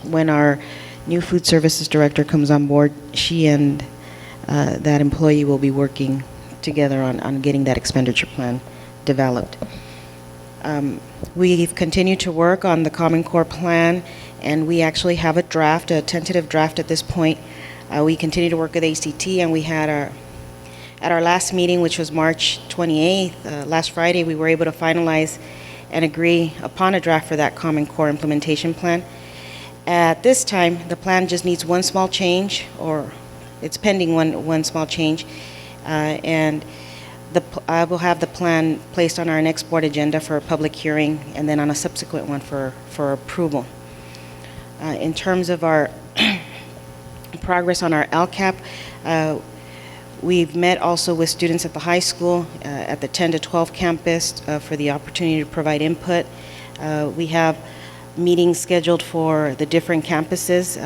when our new food services director comes on board, she and that employee will be working together on getting that expenditure plan developed. We've continued to work on the Common Core plan, and we actually have a draft, a tentative draft at this point. We continue to work with ACT, and we had at our last meeting, which was March 28th, last Friday, we were able to finalize and agree upon a draft for that Common Core implementation plan. At this time, the plan just needs one small change, or it's pending one small change, and I will have the plan placed on our next board agenda for a public hearing, and then on a subsequent one for approval. In terms of our progress on our LCAP, we've met also with students at the high school, at the 10 to 12 campus, for the opportunity to provide input. We have meetings scheduled for the different campuses.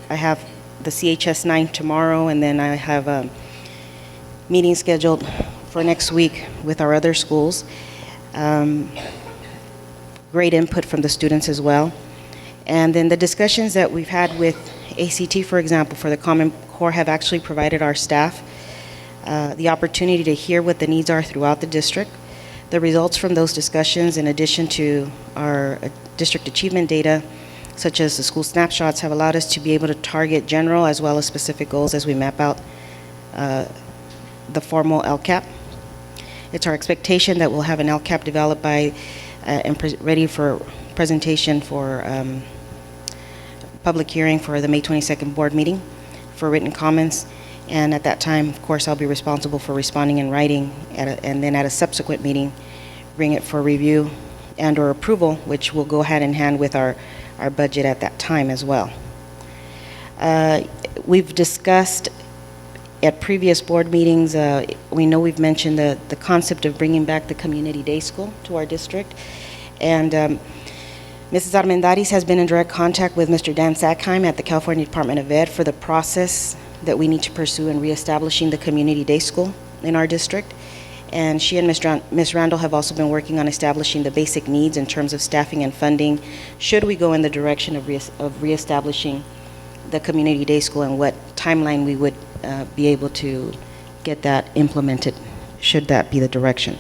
I have the CHS 9 tomorrow, and then I have a meeting scheduled for next week with our other schools. Great input from the students as well. And then the discussions that we've had with ACT, for example, for the Common Core, have actually provided our staff the opportunity to hear what the needs are throughout the district. The results from those discussions, in addition to our district achievement data, such as the school snapshots, have allowed us to be able to target general as well as specific goals as we map out the formal LCAP. It's our expectation that we'll have an LCAP developed by and ready for presentation for public hearing for the May 22nd board meeting for written comments. And at that time, of course, I'll be responsible for responding in writing, and then at a subsequent meeting, bring it for review and or approval, which will go hand in hand with our budget at that time as well. We've discussed at previous board meetings, we know we've mentioned the concept of bringing back the community day school to our district. And Mrs. Armendariz has been in direct contact with Mr. Dan Sackheim at the California Department of Ed for the process that we need to pursue in reestablishing the community day school in our district. And she and Ms. Randall have also been working on establishing the basic needs in terms of staffing and funding, should we go in the direction of reestablishing the community day school, and what timeline we would be able to get that implemented, should that be the direction.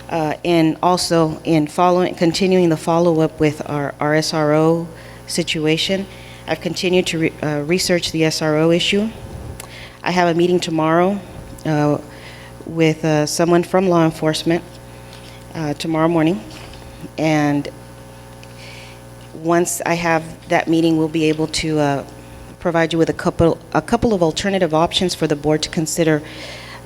And also in continuing the follow-up with our SRO situation, I've continued to research the SRO issue. I have a meeting tomorrow with someone from law enforcement tomorrow morning, and once I have that meeting, we'll be able to provide you with a couple of alternative options for the board to consider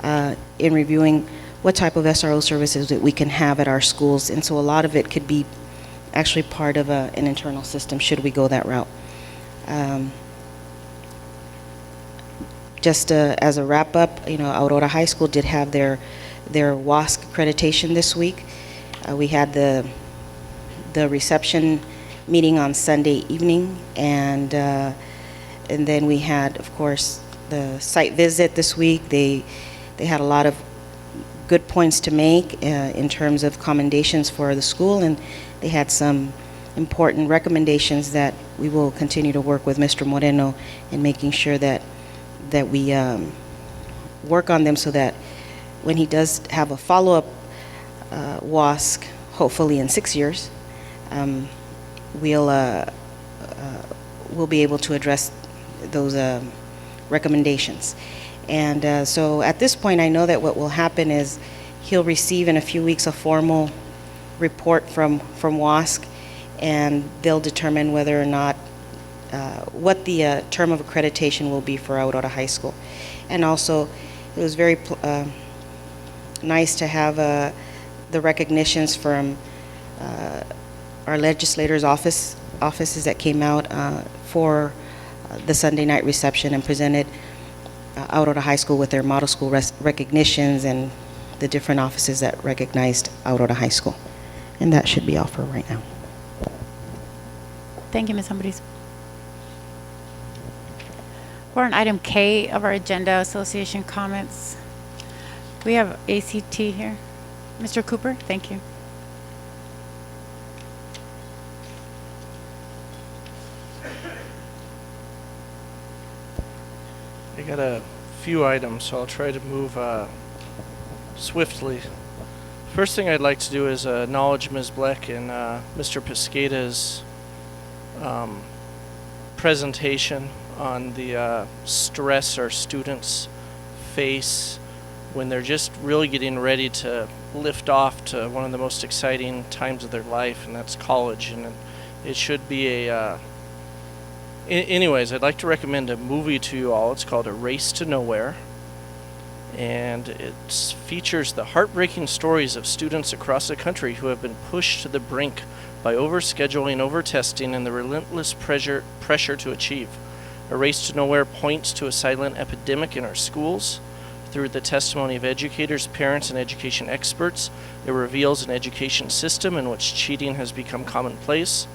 in reviewing what type of SRO services that we can have at our schools. And so a lot of it could be actually part of an internal system, should we go that route. Just as a wrap-up, Aurora High School did have their WASC accreditation this week. We had the reception meeting on Sunday evening, and then we had, of course, the site visit this week. They had a lot of good points to make in terms of commendations for the school, and they had some important recommendations that we will continue to work with Mr. Moreno in making sure that we work on them, so that when he does have a follow-up WASC, hopefully in 6 years, we'll be able to address those recommendations. And so at this point, I know that what will happen is he'll receive in a few weeks a formal report from WASC, and they'll determine whether or not what the term of accreditation will be for Aurora High School. And also, it was very nice to have the recognitions from our legislators' offices that came out for the Sunday night reception and presented Aurora High School with their model school recognitions and the different offices that recognized Aurora High School. And that should be all for right now. Thank you, Ms. Ambriz. We're on item K of our agenda, association comments. We have ACT here. Mr. Cooper, thank you. I got a few items, so I'll try to move swiftly. First thing I'd like to do is acknowledge Ms. Bleck and Mr. Pesqueda's presentation on the stress our students face when they're just really getting ready to lift off to one of the most exciting times of their life, and that's college. And it should be a anyways, I'd like to recommend a movie to you all. It's called A Race to Nowhere, and it features the heartbreaking stories of students across the country who have been pushed to the brink by overscheduling, overtesting, and the relentless pressure to achieve. A Race to Nowhere points to a silent epidemic in our schools. Through the testimony of educators, parents, and education experts, it reveals an education system in which cheating has become commonplace.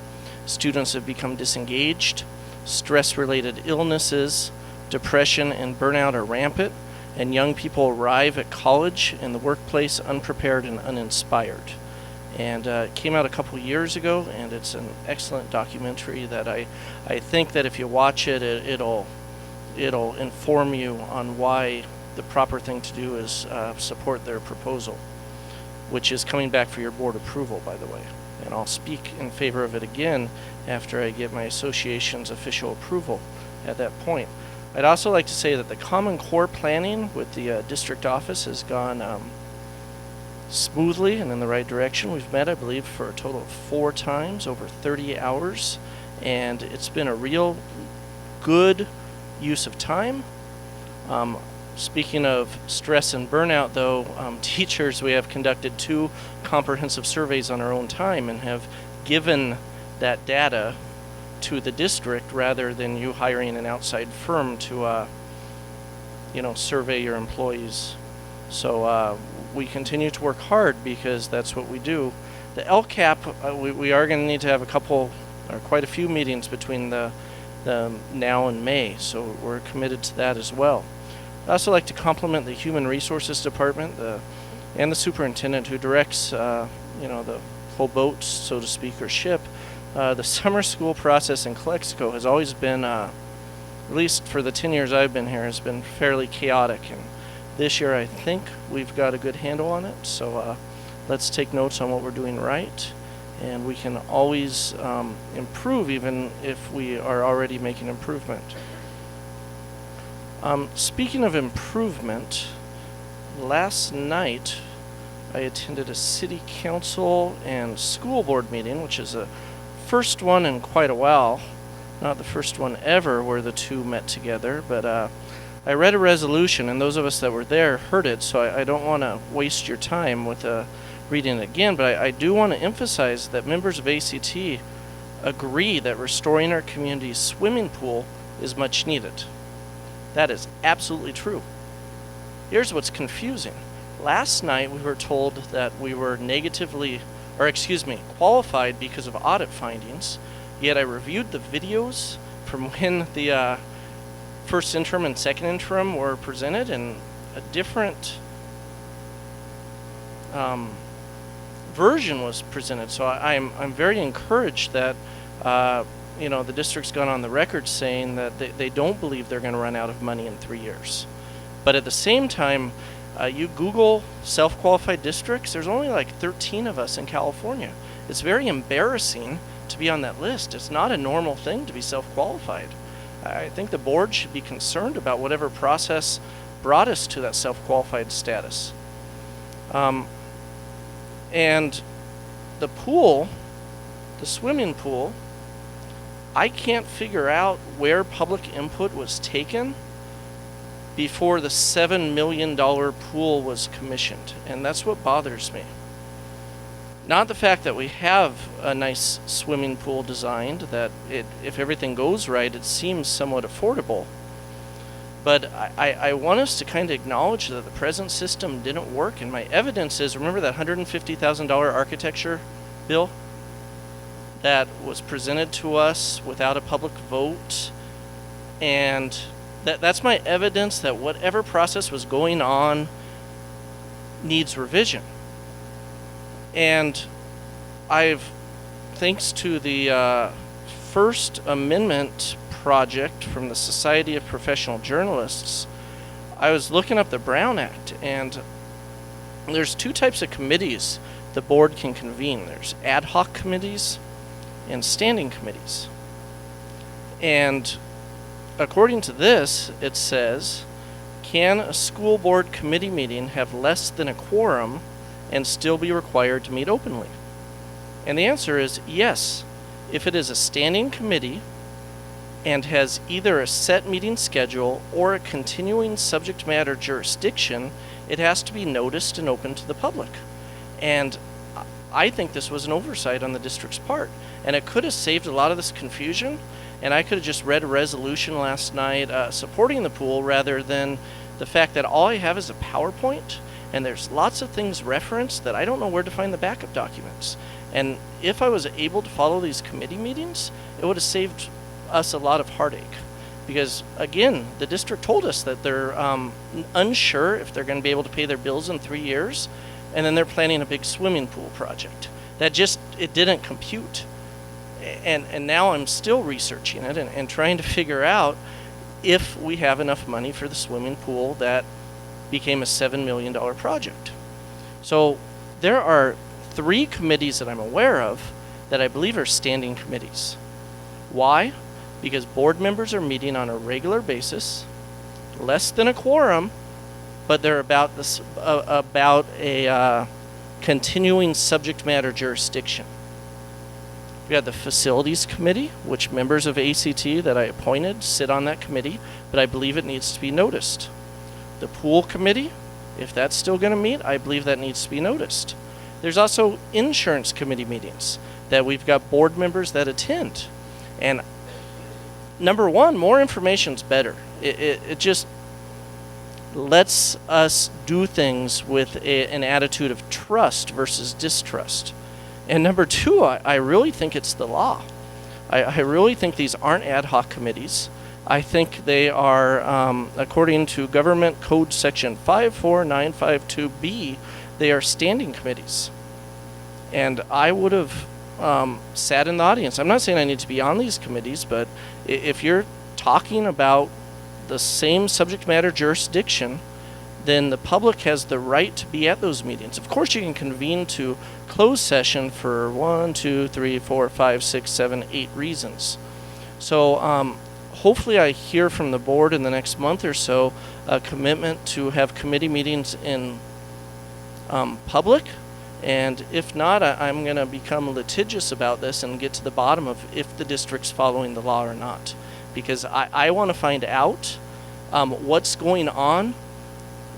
Students have become disengaged. Stress-related illnesses, depression, and burnout are rampant, and young people arrive at college and the workplace unprepared and uninspired. And it came out a couple years ago, and it's an excellent documentary that I think that if you watch it, it'll inform you on why the proper thing to do is support their proposal, which is coming back for your board approval, by the way. And I'll speak in favor of it again after I get my association's official approval at that point. I'd also like to say that the Common Core planning with the district office has gone smoothly and in the right direction. We've met, I believe, for a total of 4 times over 30 hours, and it's been a real good use of time. Speaking of stress and burnout, though, teachers, we have conducted 2 comprehensive surveys on our own time and have given that data to the district rather than you hiring an outside firm to, survey your employees. So we continue to work hard because that's what we do. The LCAP, we are going to need to have quite a few meetings between the now and May, so we're committed to that as well. I'd also like to compliment the Human Resources Department and the superintendent who directs, the whole boat, so to speak, or ship. The summer school process in Calexico has always been, at least for the 10 years I've been here, has been fairly chaotic. And this year I think we've got a good handle on it. So let's take notes on what we're doing right. And we can always improve even if we are already making improvement. Speaking of improvement, last night I attended a city council and school board meeting, which is a first one in quite a while. Not the first one ever where the two met together, but I read a resolution, and those of us that were there heard it, so I don't want to waste your time with reading it again, but I do want to emphasize that members of ACT agree that restoring our community's swimming pool is much needed. That is absolutely true. Here's what's confusing. Last night we were told that we were qualified because of audit findings, yet I reviewed the videos from when the first interim and second interim were presented, and a different version was presented. So I'm very encouraged that the district's gone on the record saying that they don't believe they're going to run out of money in 3 years. But at the same time, you Google self-qualified districts, there's only like 13 of us in California. It's very embarrassing to be on that list. It's not a normal thing to be self-qualified. I think the board should be concerned about whatever process brought us to that self-qualified status. And the pool, the swimming pool, I can't figure out where public input was taken before the $7 million pool was commissioned. And that's what bothers me. Not the fact that we have a nice swimming pool designed, that if everything goes right, it seems somewhat affordable. But I want us to kind of acknowledge that the present system didn't work. And my evidence is, remember that $150,000 architecture bill that was presented to us without a public vote? And that's my evidence that whatever process was going on needs revision. And thanks to the First Amendment project from the Society of Professional Journalists, I was looking up the Brown Act, and there's two types of committees the board can convene. There's ad hoc committees and standing committees. And according to this, it says, can a school board committee meeting have less than a quorum and still be required to meet openly? And the answer is yes. If it is a standing committee and has either a set meeting schedule or a continuing subject matter jurisdiction, it has to be noticed and open to the public. And I think this was an oversight on the district's part. And it could have saved a lot of this confusion, and I could have just read a resolution last night supporting the pool rather than the fact that all I have is a PowerPoint, and there's lots of things referenced that I don't know where to find the backup documents. And if I was able to follow these committee meetings, it would have saved us a lot of heartache. Because, again, the district told us that they're unsure if they're going to be able to pay their bills in 3 years, and then they're planning a big swimming pool project. It didn't compute. And now I'm still researching it and trying to figure out if we have enough money for the swimming pool that became a $7 million project. So there are 3 committees that I'm aware of that I believe are standing committees. Why? Because board members are meeting on a regular basis, less than a quorum, but they're about a continuing subject matter jurisdiction. We have the Facilities Committee, which members of ACT that I appointed sit on that committee, but I believe it needs to be noticed. The Pool Committee, if that's still going to meet, I believe that needs to be noticed. There's also Insurance Committee meetings that we've got board members that attend. And number one, more information's better. It just lets us do things with an attitude of trust versus distrust. And number two, I really think it's the law. I really think these aren't ad hoc committees. I think they are, according to Government Code Section 54952B, they are standing committees. And I would have sat in the audience. I'm not saying I need to be on these committees, but if you're talking about the same subject matter jurisdiction, then the public has the right to be at those meetings. Of course, you can convene to closed session for 1, 2, 3, 4, 5, 6, 7, 8 reasons. So hopefully I hear from the board in the next month or so a commitment to have committee meetings in public. And if not, I'm going to become litigious about this and get to the bottom of if the district's following the law or not. Because I want to find out what's going on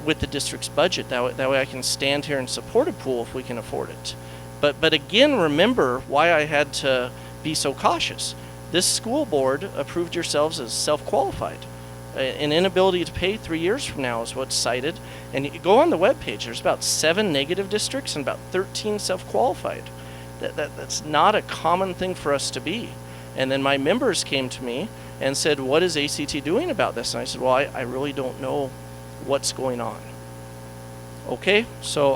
with the district's budget. That way I can stand here and support a pool if we can afford it. But again, remember why I had to be so cautious. This school board approved yourselves as self-qualified. An inability to pay 3 years from now is what's cited. And you go on the webpage, there's about 7 negative districts and about 13 self-qualified. That's not a common thing for us to be. And then my members came to me and said, what is ACT doing about this? And I said, well, I really don't know what's going on. Okay, so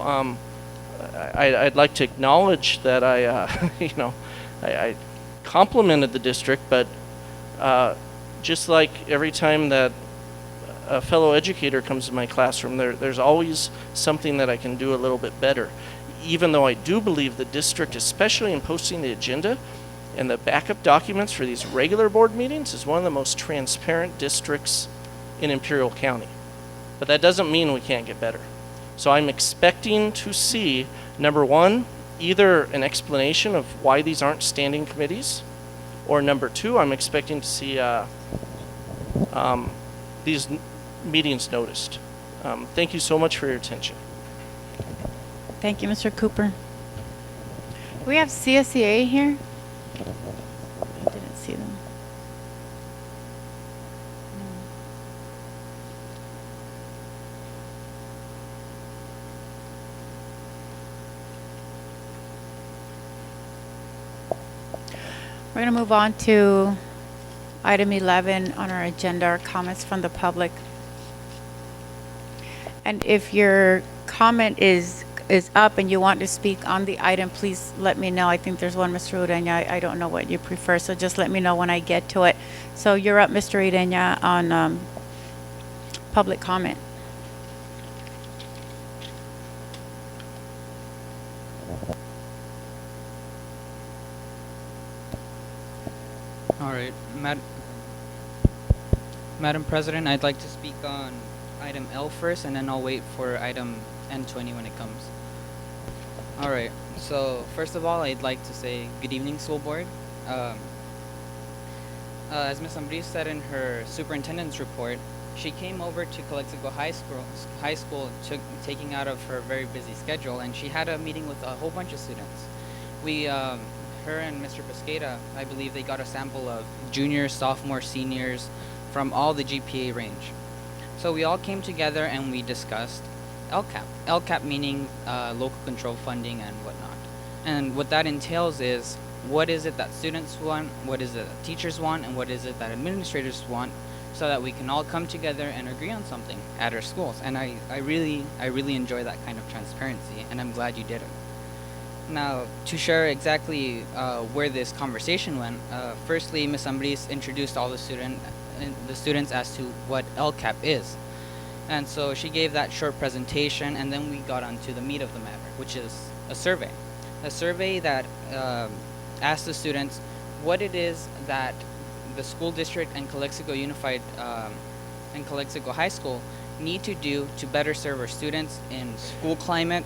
I'd like to acknowledge that I complimented the district, but just like every time that a fellow educator comes to my classroom, there's always something that I can do a little bit better. Even though I do believe the district, especially in posting the agenda and the backup documents for these regular board meetings, is one of the most transparent districts in Imperial County. But that doesn't mean we can't get better. So I'm expecting to see, number one, either an explanation of why these aren't standing committees, or number two, I'm expecting to see these meetings noticed. Thank you so much for your attention. Thank you, Mr. Cooper. We have CSEA here. I didn't see them. We're going to move on to item 11 on our agenda, our comments from the public. And if your comment is up and you want to speak on the item, please let me know. I think there's one, Mr. Ureña. I don't know what you prefer, so just let me know when I get to it. So you're up, Mr. Ureña, on public comment. All right, Madam President, I'd like to speak on item L first, and then I'll wait for item N20 when it comes. All right, so first of all, I'd like to say good evening, school board. As Ms. Ambris said in her superintendent's report, she came over to Calexico High School taking out of her very busy schedule, and she had a meeting with a whole bunch of students. Her and Mr. Pesqueira, I believe they got a sample of juniors, sophomores, seniors from all the GPA range. So we all came together and we discussed LCAP. LCAP meaning local control funding and whatnot. And what that entails is, what is it that students want, what is it that teachers want, and what is it that administrators want, so that we can all come together and agree on something at our schools. And I really enjoy that kind of transparency, and I'm glad you did it. Now, to share exactly where this conversation went, firstly, Ms. Ambris introduced all the students as to what LCAP is. And so she gave that short presentation, and then we got on to the meat of the matter, which is a survey. A survey that asked the students what it is that the school district and Calexico Unified and Calexico High School need to do to better serve our students in school climate,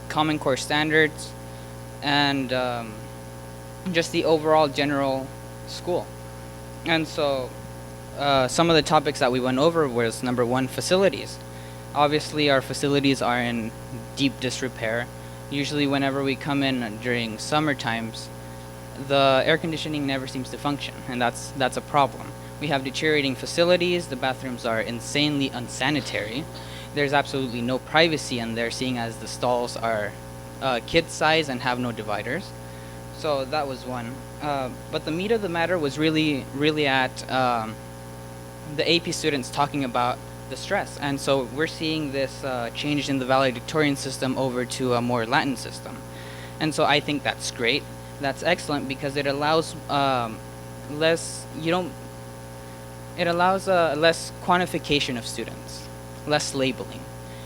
Common Core standards, and just the overall general school. And so some of the topics that we went over was, number one, facilities. Obviously, our facilities are in deep disrepair. Usually whenever we come in during summer times, the air conditioning never seems to function, and that's a problem. We have deteriorating facilities. The bathrooms are insanely unsanitary. There's absolutely no privacy in there, seeing as the stalls are kid size and have no dividers. So that was one. But the meat of the matter was really at the AP students talking about the stress. And so we're seeing this change in the valedictorian system over to a more Latin system. And so I think that's great. That's excellent, because it allows less quantification of students, less labeling.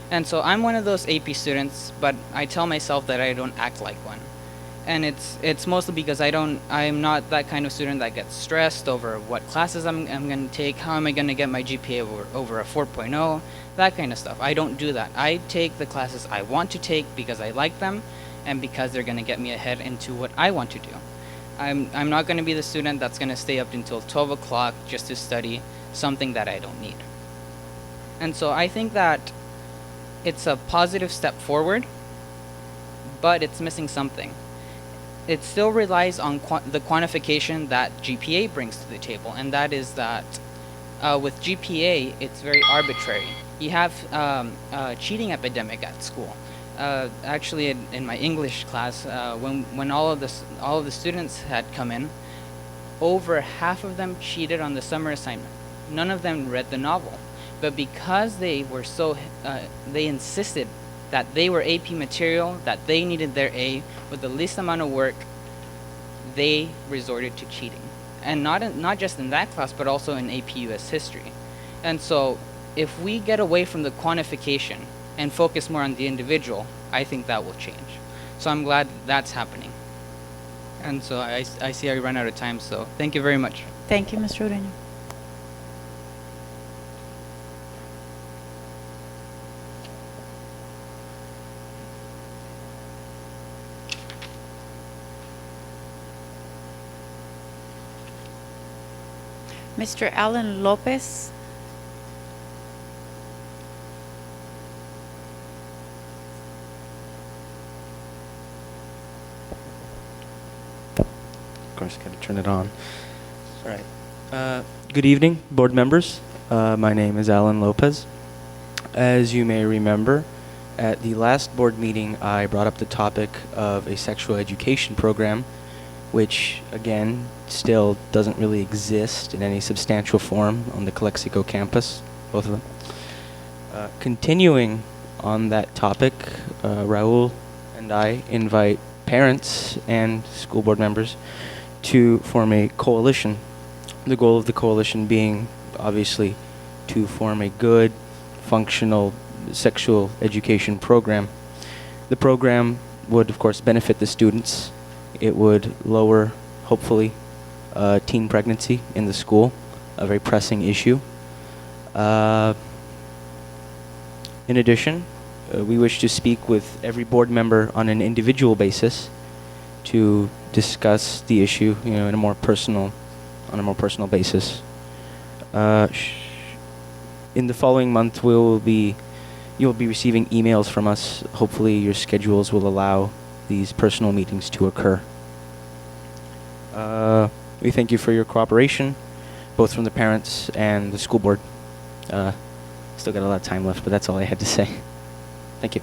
And so I'm one of those AP students, but I tell myself that I don't act like one. And it's mostly because I'm not that kind of student that gets stressed over what classes I'm going to take, how am I going to get my GPA over a 4.0, that kind of stuff. I don't do that. I take the classes I want to take because I like them and because they're going to get me ahead into what I want to do. I'm not going to be the student that's going to stay up until 12 o'clock just to study something that I don't need. And so I think that it's a positive step forward, but it's missing something. It still relies on the quantification that GPA brings to the table, and that is that With GPA, it's very arbitrary. You have cheating epidemic at school. Actually, in my English class, when all of the students had come in, over half of them cheated on the summer assignment. None of them read the novel, but because they were they insisted that they were AP material, that they needed their A with the least amount of work, they resorted to cheating. And not just in that class, but also in AP US history. And so if we get away from the quantification and focus more on the individual, I think that will change. So I'm glad that's happening. And so I see I ran out of time, so thank you very much. Thank you, Mr. Ureña. Mr. Alan Lopez. Of course, got to turn it on. All right. Good evening, board members. My name is Alan Lopez. As you may remember, at the last board meeting, I brought up the topic of a sexual education program, which, again, still doesn't really exist in any substantial form on the Calexico campus, both of them. Continuing on that topic, Raul and I invite parents and school board members to form a coalition. The goal of the coalition being, obviously, to form a good, functional sexual education program. The program would, of course, benefit the students. It would lower, hopefully, teen pregnancy in the school, a very pressing issue. In addition, we wish to speak with every board member on an individual basis to discuss the issue, on a more personal basis. In the following month, you'll be receiving emails from us. Hopefully, your schedules will allow these personal meetings to occur. We thank you for your cooperation, both from the parents and the school board. Still got a lot of time left, but that's all I had to say. Thank you.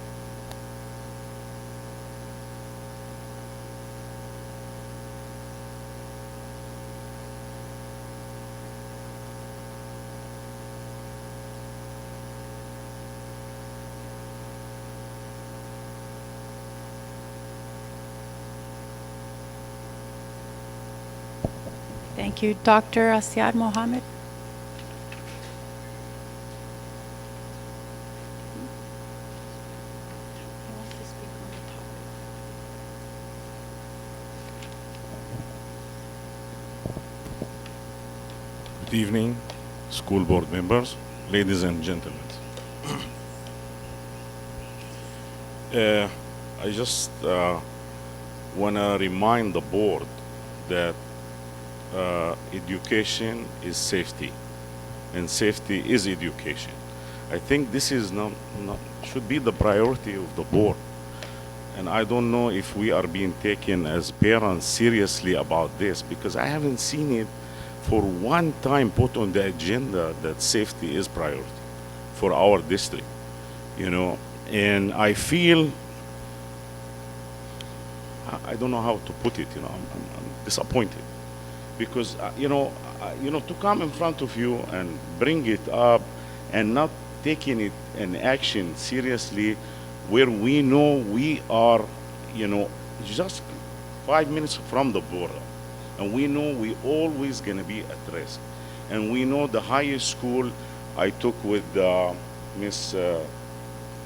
Thank you. Dr. Asiad Mohammed. Good evening, school board members, ladies and gentlemen. I just want to remind the board that education is safety, and safety is education. I think this is not should be the priority of the board, and I don't know if we are being taken as parents seriously about this, because I haven't seen it for one time put on the agenda that safety is priority for our district, and I feel, I don't know how to put it, I'm disappointed, because to come in front of you and bring it up and not taking it in action seriously, where we know we are, just 5 minutes from the border, and we know we always gonna be at risk, and we know the highest school I took with Miss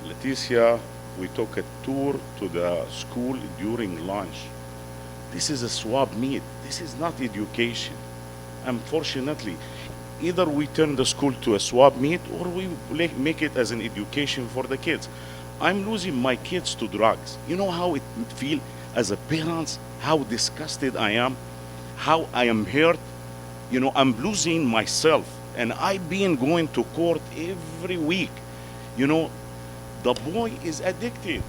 Leticia, we took a tour to the school during lunch. This is a swap meet. This is not education. Unfortunately, either we turn the school to a swap meet or we make it as an education for the kids. I'm losing my kids to drugs. You know how it feels as a parent, how disgusted I am, how I am hurt. I'm losing myself, and I've been going to court every week. The boy is addicted.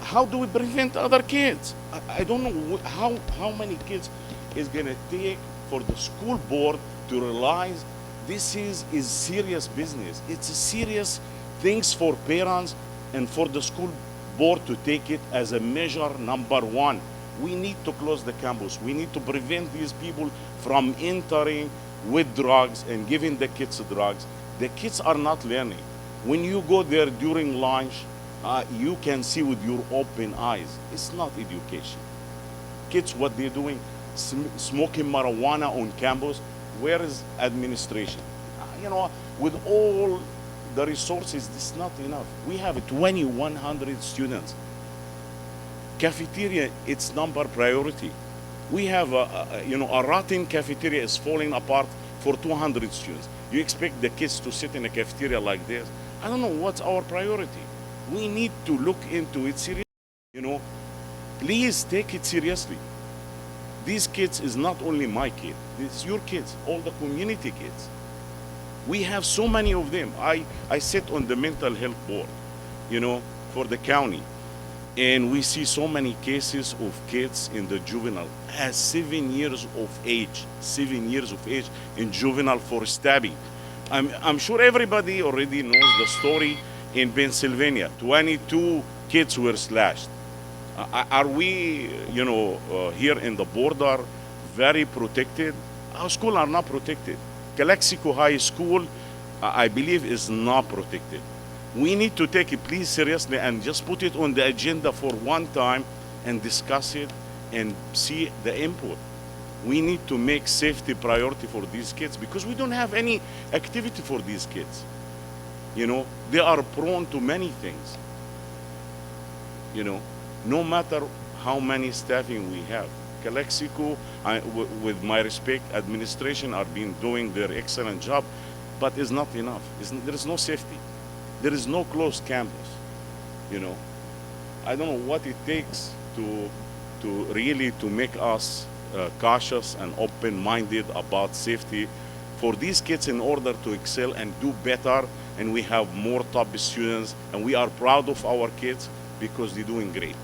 How do we prevent other kids? I don't know how many kids is gonna take for the school board to realize This is serious business. It's a serious things for parents and for the school board to take it as a measure number one. We need to close the campus. We need to prevent these people from entering with drugs and giving the kids drugs. The kids are not learning. When you go there during lunch, you can see with your open eyes. It's not education. Kids, what they're doing, smoking marijuana on campus. Where is administration? You know, with all the resources, this is not enough. We have 2,100 students. Cafeteria, it's number priority. We have a rotten cafeteria is falling apart for 200 students. You expect the kids to sit in a cafeteria like this? I don't know what's our priority. We need to look into it seriously. You know, please take it seriously. These kids is not only my kid, it's your kids, all the community kids. We have so many of them. I sit on the mental health board, you know, for the county. And we see so many cases of kids in the juvenile at 7 years of age, 7 years of age in juvenile for stabbing. I'm sure everybody already knows the story in Pennsylvania. 22 kids were slashed. Are we, here in the border, very protected? Our schools are not protected. Calexico High School, I believe, is not protected. We need to take it, please, seriously and just put it on the agenda for one time and discuss it and see the input. We need to make safety priority for these kids because we don't have any activity for these kids. You know, they are prone to many things. You know, no matter how many staffing we have. Calexico, with my respect, administration are doing their excellent job, but it's not enough. There is no safety. There is no closed campus. You know, I don't know what it takes to really to make us cautious and open-minded about safety for these kids in order to excel and do better, and we have more top students, and we are proud of our kids because they're doing great.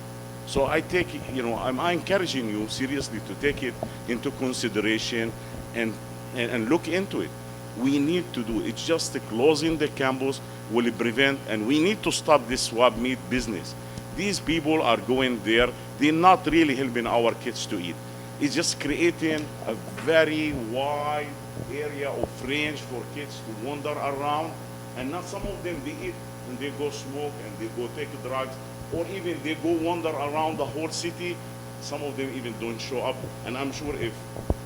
So I take, I'm encouraging you seriously to take it into consideration and look into it. We need to do it. It's just closing the campus will prevent, and we need to stop this swap meat business. These people are going there. They're not really helping our kids to eat. It's just creating a very wide area of range for kids to wander around, and not some of them, they eat and they go smoke and they go take drugs, or even they go wander around the whole city. Some of them even don't show up. And I'm sure if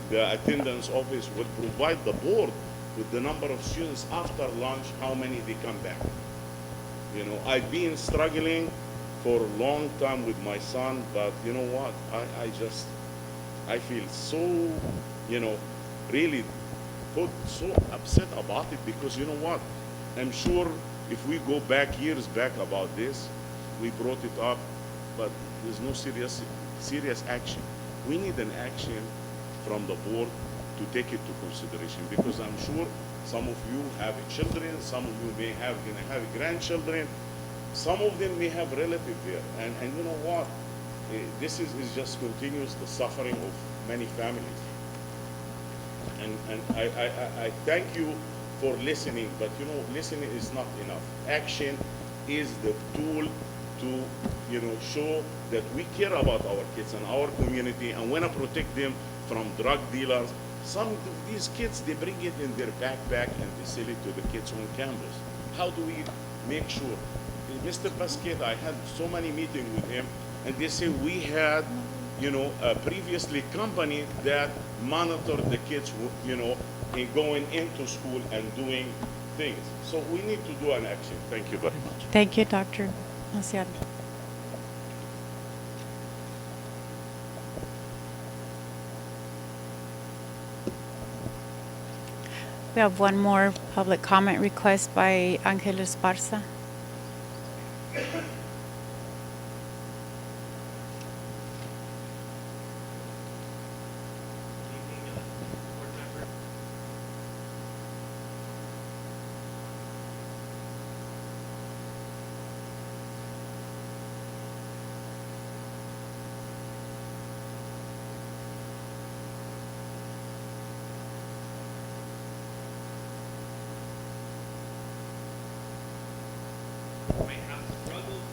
the attendance office will provide the board with the number of students after lunch, how many they come back. You know, I've been struggling for a long time with my son, but you know what? I feel so, really so upset about it because you know what? I'm sure if we go back years back about this, we brought it up, but there's no serious action. We need an action from the board to take it to consideration because I'm sure some of you have children, some of you may have grandchildren, some of them may have relatives there, and you know what? This is just continues the suffering of many families. And I thank you for listening, but listening is not enough. Action is the tool to show that we care about our kids and our community and want to protect them from drug dealers. Some of these kids, they bring it in their backpack and they sell it to the kids on campus. How do we make sure? Mr. Pasquet, I had so many meetings with him, and they say we had a previously company that monitored the kids in going into school and doing things. So we need to do an action. Thank you very much. Thank you, Dr. Maciel. We have one more public comment request by Angel Esparza.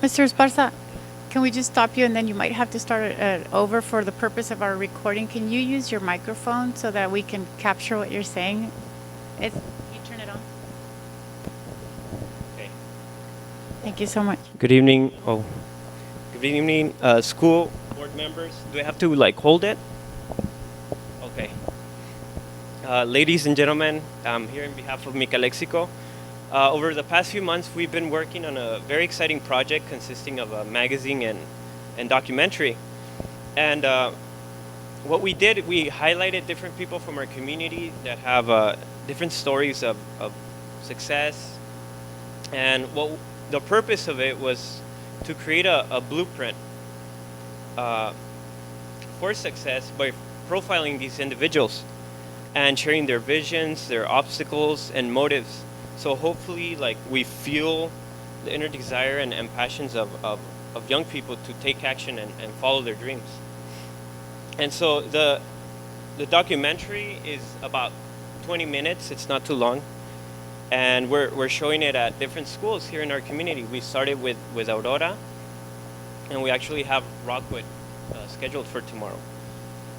Mr. Esparza, can we just stop you and then you might have to start it over for the purpose of our recording? Can you use your microphone so that we can capture what you're saying? You turn it on. Okay. Thank you so much. Good evening. Oh, good evening, school board members. Do I have to like hold it? Okay. Ladies and gentlemen, I'm here on behalf of Mi Calexico. Over the past few months, we've been working on a very exciting project consisting of a magazine and documentary. And what we did, we highlighted different people from our community that have different stories of success. And what the purpose of it was to create a blueprint for success by profiling these individuals and sharing their visions, their obstacles, and motives. So hopefully, like, we fuel the inner desire and passions of young people to take action and follow their dreams. And so the documentary is about 20 minutes. It's not too long. And we're showing it at different schools here in our community. We started with Aurora, and we actually have Rockwood scheduled for tomorrow.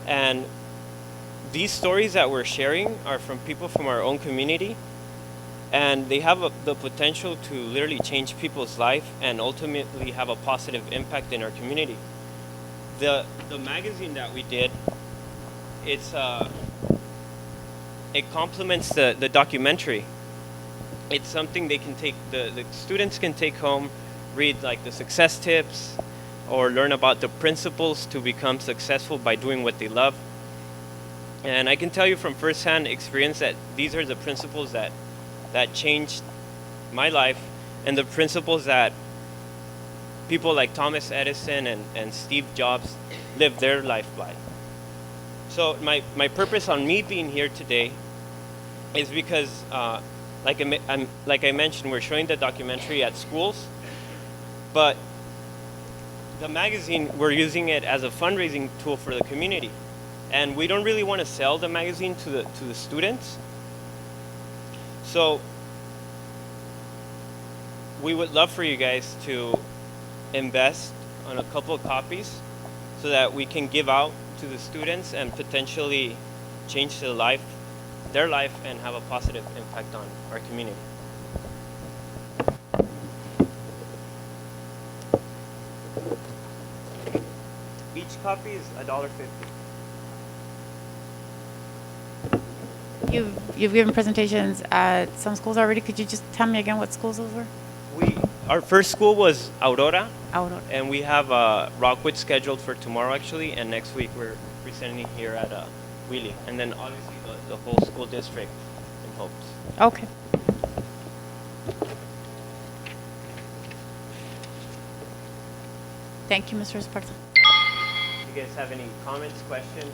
And these stories that we're sharing are from people from our own community, and they have the potential to literally change people's life and ultimately have a positive impact in our community. The magazine that we did, it complements the documentary. It's something they can take, the students can take home, read like the success tips, or learn about the principles to become successful by doing what they love. And I can tell you from firsthand experience that these are the principles that changed my life, and the principles that people like Thomas Edison and Steve Jobs lived their life by. So my purpose on me being here today is because, like I mentioned, we're showing the documentary at schools, but the magazine, we're using it as a fundraising tool for the community. And we don't really want to sell the magazine to the students. So we would love for you guys to invest on a couple of copies so that we can give out to the students and potentially change their life and have a positive impact on our community. Each copy is $1.50. You've given presentations at some schools already. Could you just tell me again what schools those were? Our first school was Aurora. Aurora. And we have Rockwood scheduled for tomorrow, actually, and next week we're presenting here at Wheelie. And then obviously the whole school district in Hopes. Okay. Thank you, Mr. Esparza. Do you guys have any comments, questions?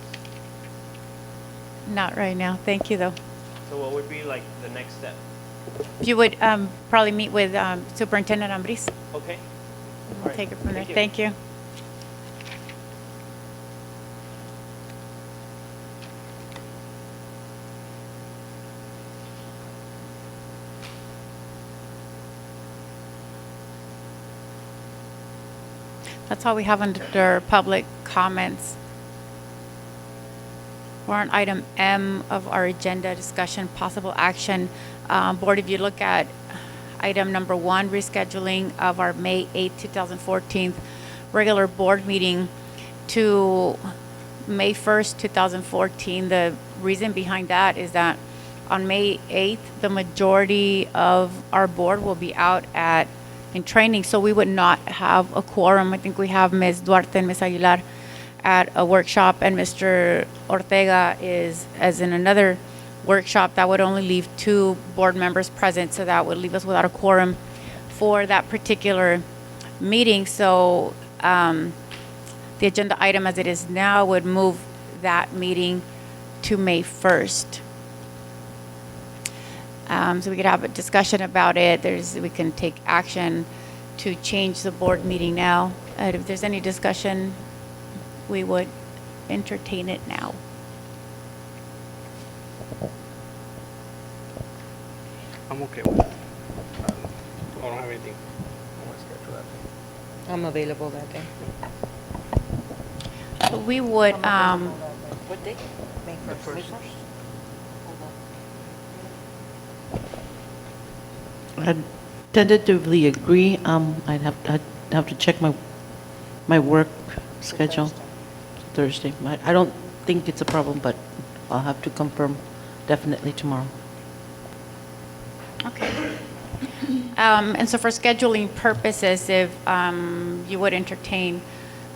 Not right now. Thank you, though. So what would be like the next step? If you would probably meet with Superintendent Ambris. Okay. We'll take it from there. Thank you. That's all we have under public comments. We're on item M of our agenda, discussion, possible action. Board, if you look at item number 1, rescheduling of our May 8, 2014 regular board meeting to May 1st, 2014. The reason behind that is that on May 8th, the majority of our board will be out in training, so we would not have a quorum. I think we have Ms. Duarte and Ms. Aguilar at a workshop, and Mr. Ortega is as in another workshop. That would only leave 2 board members present, so that would leave us without a quorum for that particular meeting. So the agenda item as it is now would move that meeting to May 1st. So we could have a discussion about it. We can take action to change the board meeting now. If there's any discussion, we would entertain it now. I'm okay with that. I don't have anything. that day? I'm available that day. We would, What day? May 1st. I tentatively agree. I'd have to check my work schedule Thursday. I don't think it's a problem, but I'll have to confirm definitely tomorrow. okay. And so for scheduling purposes, if you would entertain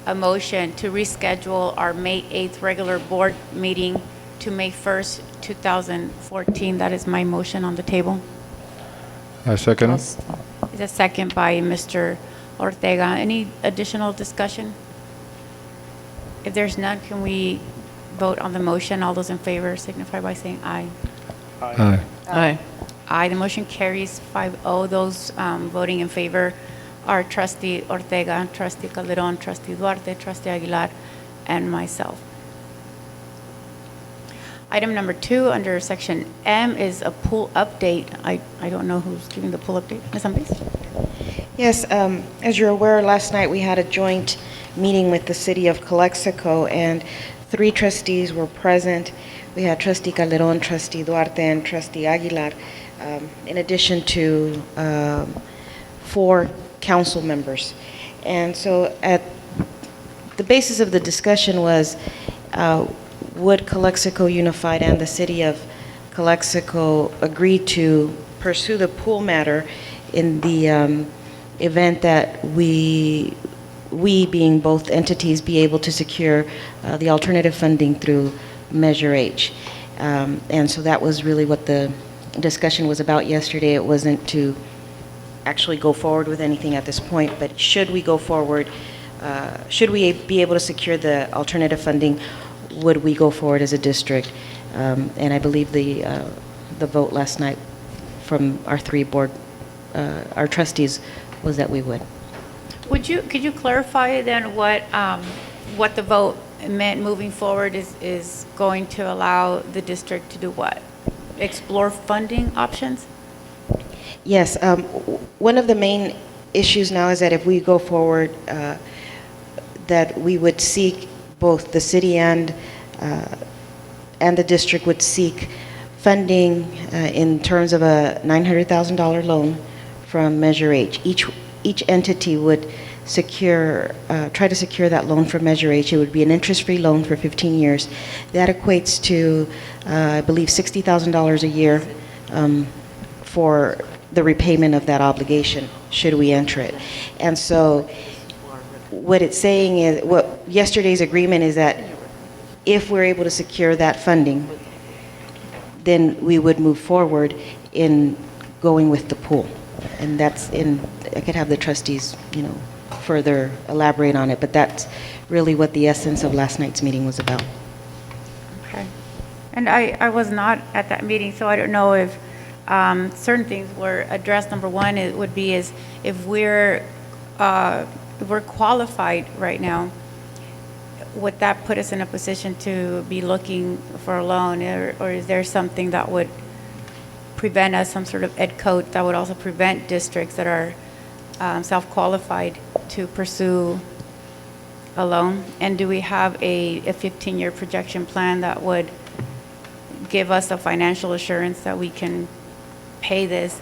a motion to reschedule our May 8th regular board meeting to May 1st, 2014, that is my motion on the table. I second it. Is a second by Mr. Ortega. Any additional discussion? If there's none, can we vote on the motion? All those in favor signify by saying aye. Aye. Aye. Aye, the motion carries 5-0. Those voting in favor are Trustee Ortega, Trustee Calderon, Trustee Duarte, Trustee Aguilar, and myself. Item number 2 under section M is a pool update. I don't know who's giving the pool update. Ms. Ambriz? Yes, as you're aware, last night we had a joint meeting with the city of Calexico, and 3 trustees were present. We had Trustee Calderon, Trustee Duarte, and Trustee Aguilar, in addition to 4 council members. And so at the basis of the discussion was, would Calexico Unified and the city of Calexico agree to pursue the pool matter in the event that we being both entities, be able to secure the alternative funding through Measure H. And so that was really what the discussion was about yesterday. It wasn't to actually go forward with anything at this point, but should we go forward, should we be able to secure the alternative funding, would we go forward as a district? And I believe the vote last night from our 3 board, our trustees, was that we would. Could you clarify then what the vote meant moving forward is going to allow the district to do what? Explore funding options? Yes, one of the main issues now is that if we go forward, that we would seek, both the city and the district would seek funding in terms of a $900,000 loan from Measure H. Each entity would try to secure that loan from Measure H. It would be an interest-free loan for 15 years. That equates to, I believe, $60,000 a year for the repayment of that obligation, should we enter it. And so what it's saying is, what yesterday's agreement is that if we're able to secure that funding, then we would move forward in going with the pool. And that's I could have the trustees, further elaborate on it, but that's really what the essence of last night's meeting was about. Okay. And I was not at that meeting, so I don't know if certain things were addressed. Number one, it would be is if we're qualified right now, would that put us in a position to be looking for a loan, or is there something that would prevent us, some sort of ed code that would also prevent districts that are self-qualified to pursue a loan? And do we have a 15-year projection plan that would give us a financial assurance that we can pay this?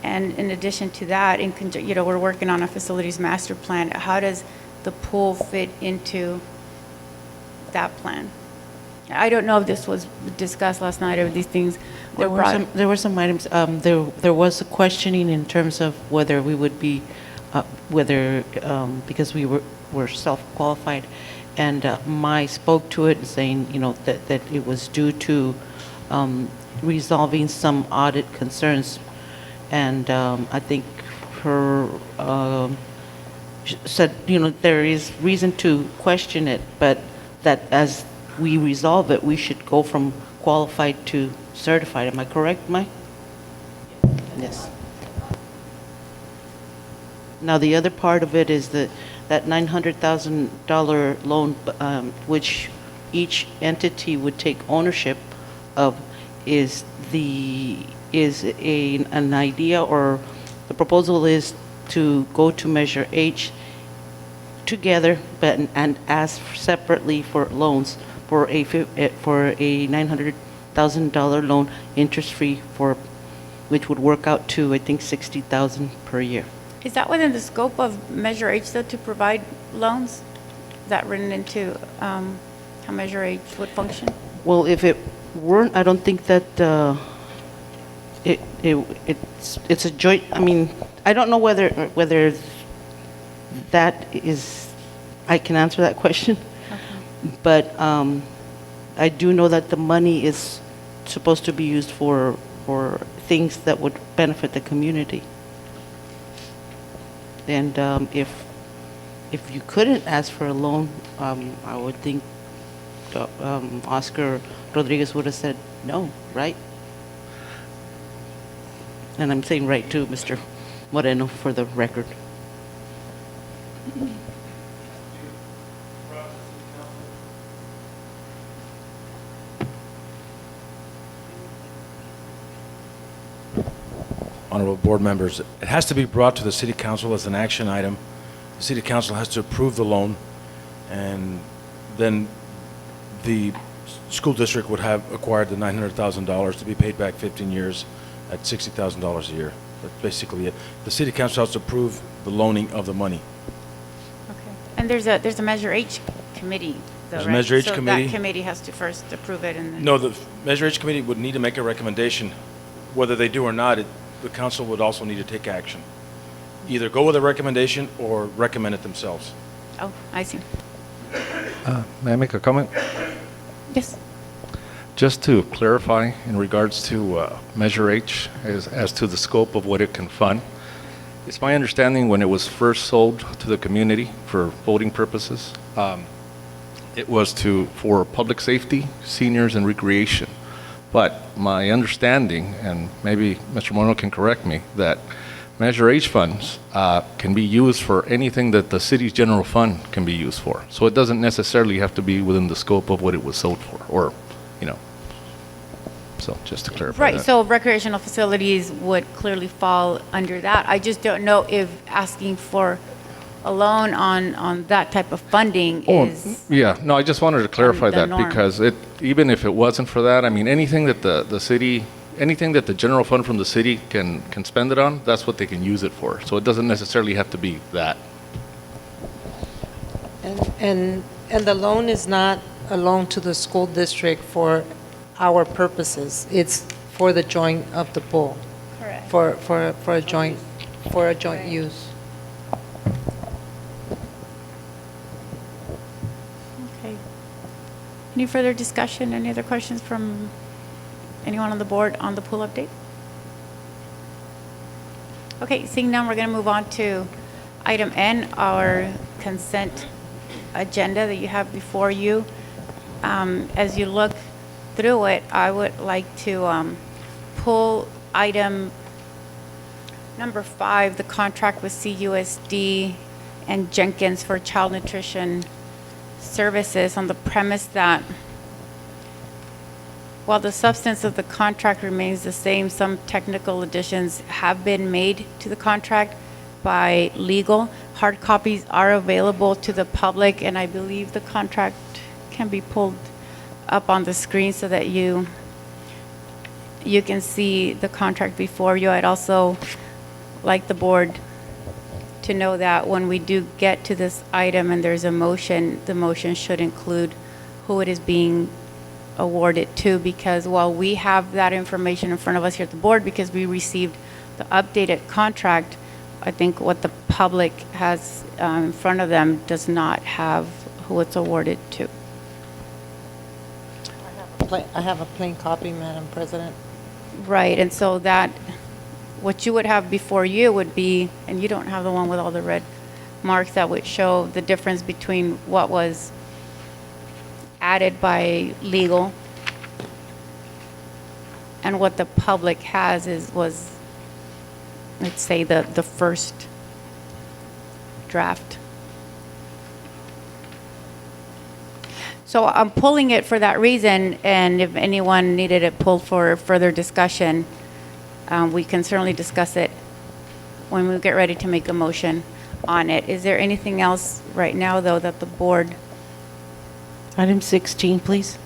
And in addition to that, we're working on a facilities master plan. How does the pool fit into that plan? I don't know if this was discussed last night or these things were brought. There were some items. There was a questioning in terms of whether we would be, because we were self-qualified, and Mai spoke to it, saying that it was due to resolving some audit concerns, and I think her said there is reason to question it, but that as we resolve it, we should go from qualified to certified. Am I correct, Mai? Yes. Now, the other part of it is that $900,000 loan, which each entity would take ownership of, is an idea, or the proposal is to go to Measure H together, but and ask separately for loans for a $900,000 loan, interest-free, for which would work out to, I think, $60,000 per year. Is that within the scope of Measure H, though, to provide loans? Is that written into how Measure H would function? Well, if it weren't, I don't think that it's a joint. I mean, I don't know whether that is. I can answer that question, but I do know that the money is supposed to be used for things that would benefit the community. And if you couldn't ask for a loan, I would think Oscar Rodriguez would have said no, right? And I'm saying right too, Mr. Moreno, for the record. Honorable board members, it has to be brought to the city council as an action item. The city council has to approve the loan, and then the school district would have acquired the $900,000 to be paid back 15 years at $60,000 a year. That's basically it. The city council has to approve the loaning of the money. Okay. And there's a Measure H committee, though, There's a right? Measure H So committee. that committee has to first approve it and then... No, the Measure H committee would need to make a recommendation. Whether they do or not, the council would also need to take action. Either go with a recommendation or recommend it themselves. Oh, I see. May I make a comment? Yes. Just to clarify in regards to Measure H as to the scope of what it can fund, it's my understanding when it was first sold to the community for voting purposes, it was for public safety, seniors, and recreation. But my understanding, and maybe Mr. Moreno can correct me, that Measure H funds can be used for anything that the city's general fund can be used for. So it doesn't necessarily have to be within the scope of what it was sold for, or, so just to clarify Right, that. so recreational facilities would clearly fall under that. I just don't know if asking for a loan on that type of funding is... Yeah, no, I just wanted to clarify the that norm. because even if it wasn't for that, I mean, anything that the city, anything that the general fund from the city can spend it on, that's what they can use it for. So it doesn't necessarily have to be that. And the loan is not a loan to the school district for our purposes. It's for the joint of the pool. Correct. For a joint use. Okay. Any further discussion? Any other questions from anyone on the board on the pool update? Okay, seeing none, we're going to move on to item N, our consent agenda that you have before you. As you look through it, I would like to pull item number 5, the contract with CUSD and Jenkins for child nutrition services, on the premise that while the substance of the contract remains the same, some technical additions have been made to the contract by legal. Hard copies are available to the public, and I believe the contract can be pulled up on the screen so that you can see the contract before you. I'd also like the board to know that when we do get to this item and there's a motion, the motion should include who it is being awarded to, because while we have that information in front of us here at the board because we received the updated contract, I think what the public has in front of them does not have who it's awarded to. I have a plain copy, Madam President. Right, and so that, what you would have before you would be, and you don't have the one with all the red marks, that would show the difference between what was added by legal and what the public has was, let's say, the first draft. So I'm pulling it for that reason, and if anyone needed it pulled for further discussion, we can certainly discuss it when we get ready to make a motion on it. Is there anything else right now, though, that the board? Item 16, please.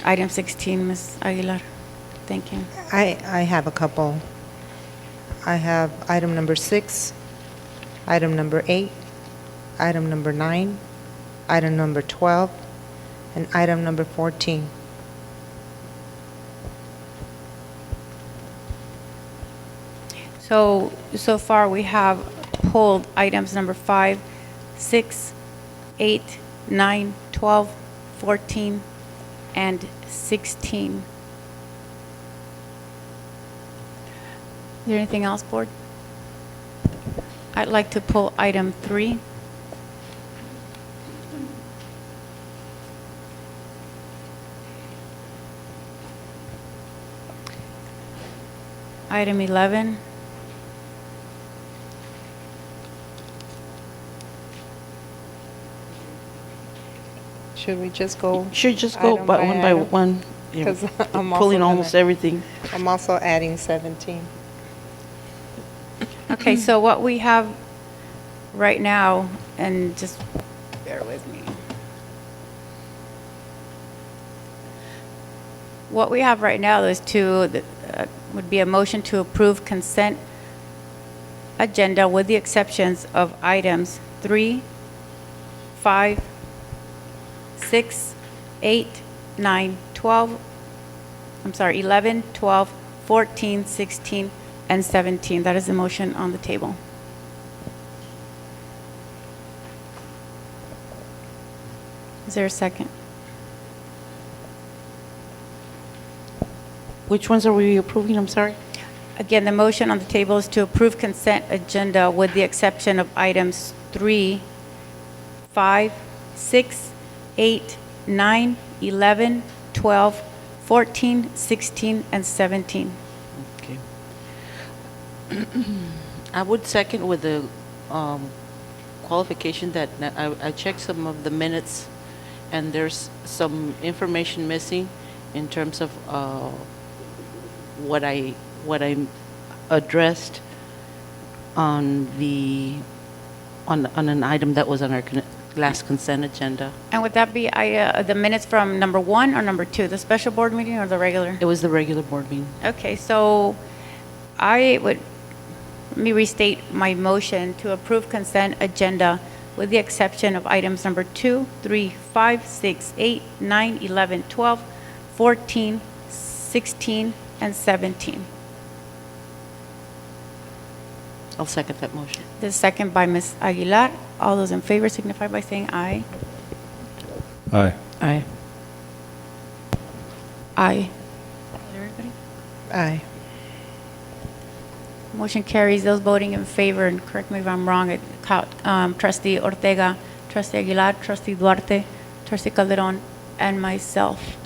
Item 16, Ms. Aguilar. Thank you. I have a couple. I have item number 6, item number 8, item number 9, item number 12, and item number 14. So far, we have pulled items number 5, 6, 8, 9, 12, 14, and 16. Is there anything else, board? I'd like to pull item 3. Item 11. Should we just go? Should just go item by one by item? one. Yeah, 'Cause I'm pulling also almost gonna- everything. I'm also adding 17. Okay, so what we have right now, and just bear with me. What we have right now is would be a motion to approve consent agenda with the exceptions of items 3, 5, 6, 8, 9, 12, 11, 12, 14, 16, and 17. That is the motion on the table. Is there a second? Which ones are we approving? I'm sorry. Again, the motion on the table is to approve consent agenda with the exception of items 3, 5, 6, 8, 9, 11, 12, 14, 16, and 17. Okay. I would second with the qualification that I checked some of the minutes, and there's some information missing in terms of what I addressed on an item that was on our last consent agenda. And would that be the minutes from number 1 or number 2, the special board meeting or the regular? It was the regular board meeting. Okay, so let me restate my motion to approve consent agenda with the exception of items number 2, 3, 5, 6, 8, 9, 11, 12, 14, 16, and 17. I'll second that motion. The second by Ms. Aguilar. All those in favor signify by saying aye. Aye. Aye. Aye. Everybody? Aye. Motion carries. Those voting in favor, and correct me if I'm wrong, Trustee Ortega, Trustee Aguilar, Trustee Duarte, Trustee Calderon, and myself.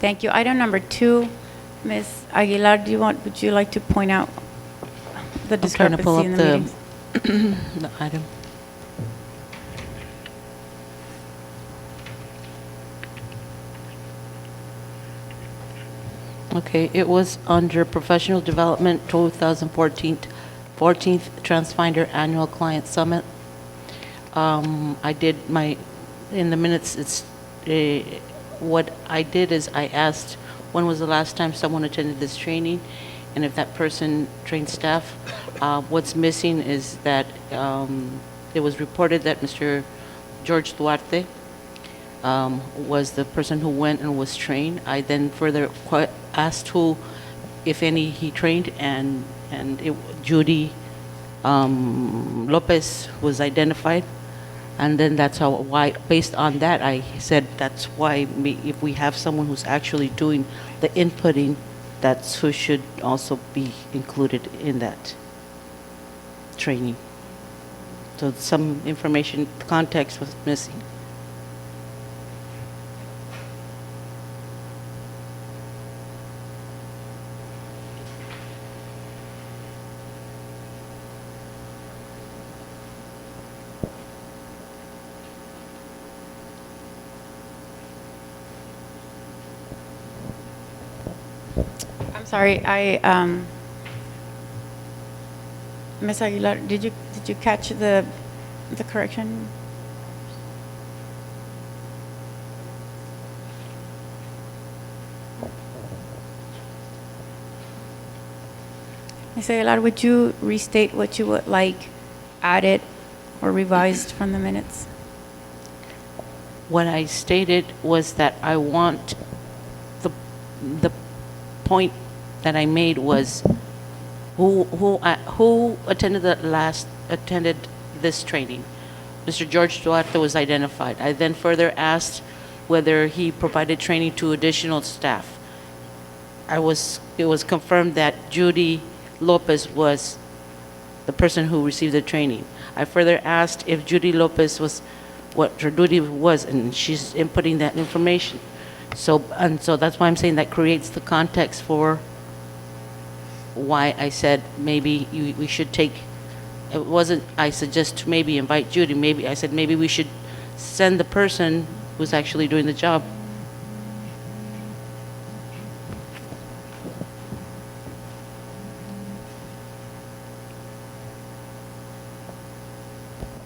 Thank you. Item number 2, Ms. Aguilar, would you like to point out the I'm trying to pull discrepancy up in the meetings? the item. Okay, it was under Professional Development 2014 14th Transfinder Annual Client Summit. I did in the minutes, what I did is I asked when was the last time someone attended this training, and if that person trained staff. What's missing is that it was reported that Mr. George Duarte was the person who went and was trained. I then further asked who, if any, he trained, and Judy Lopez was identified. And then that's why, based on that, I said that's why if we have someone who's actually doing the inputting, that's who should also be included in that training. So some information, context was missing. Sorry, Ms. Aguilar, did you catch the correction? Ms. Aguilar, would you restate what you would like added or revised from the minutes? What I stated was that I want the point that I made was who attended this training. Mr. George Duarte was identified. I then further asked whether he provided training to additional staff. It was confirmed that Judy Lopez was the person who received the training. I further asked if Judy Lopez was what her duty was, and she's inputting that information. So that's why I'm saying that creates the context for why I said maybe we should take, it wasn't I suggest to maybe invite Judy, maybe I said maybe we should send the person who's actually doing the job.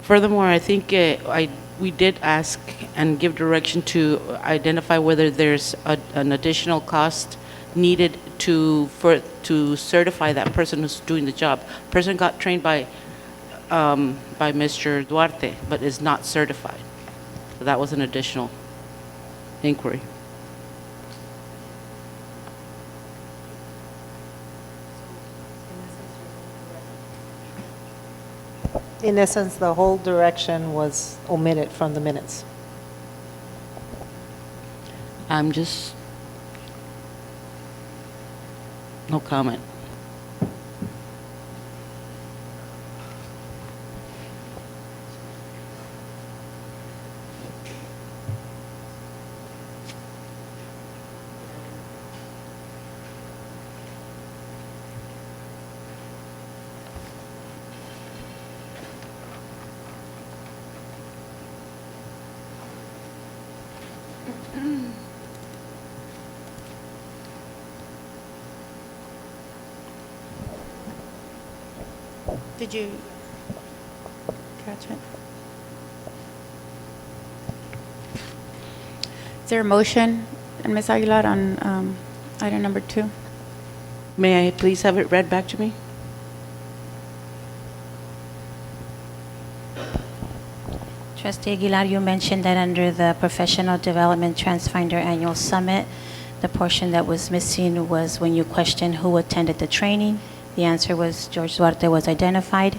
Furthermore, I think we did ask and give direction to identify whether there's an additional cost needed to certify that person who's doing the job. Person got trained by Mr. Duarte, but is not certified. So that was an additional inquiry. In essence, the whole direction was omitted from the minutes. I'm just, no comment. Did you catch it? Is there a motion, and Ms. Aguilar, on item number 2? May I please have it read back to me? Trustee Aguilar, you mentioned that under the Professional Development Transfinder Annual Summit, the portion that was missing was when you questioned who attended the training. The answer was George Duarte was identified.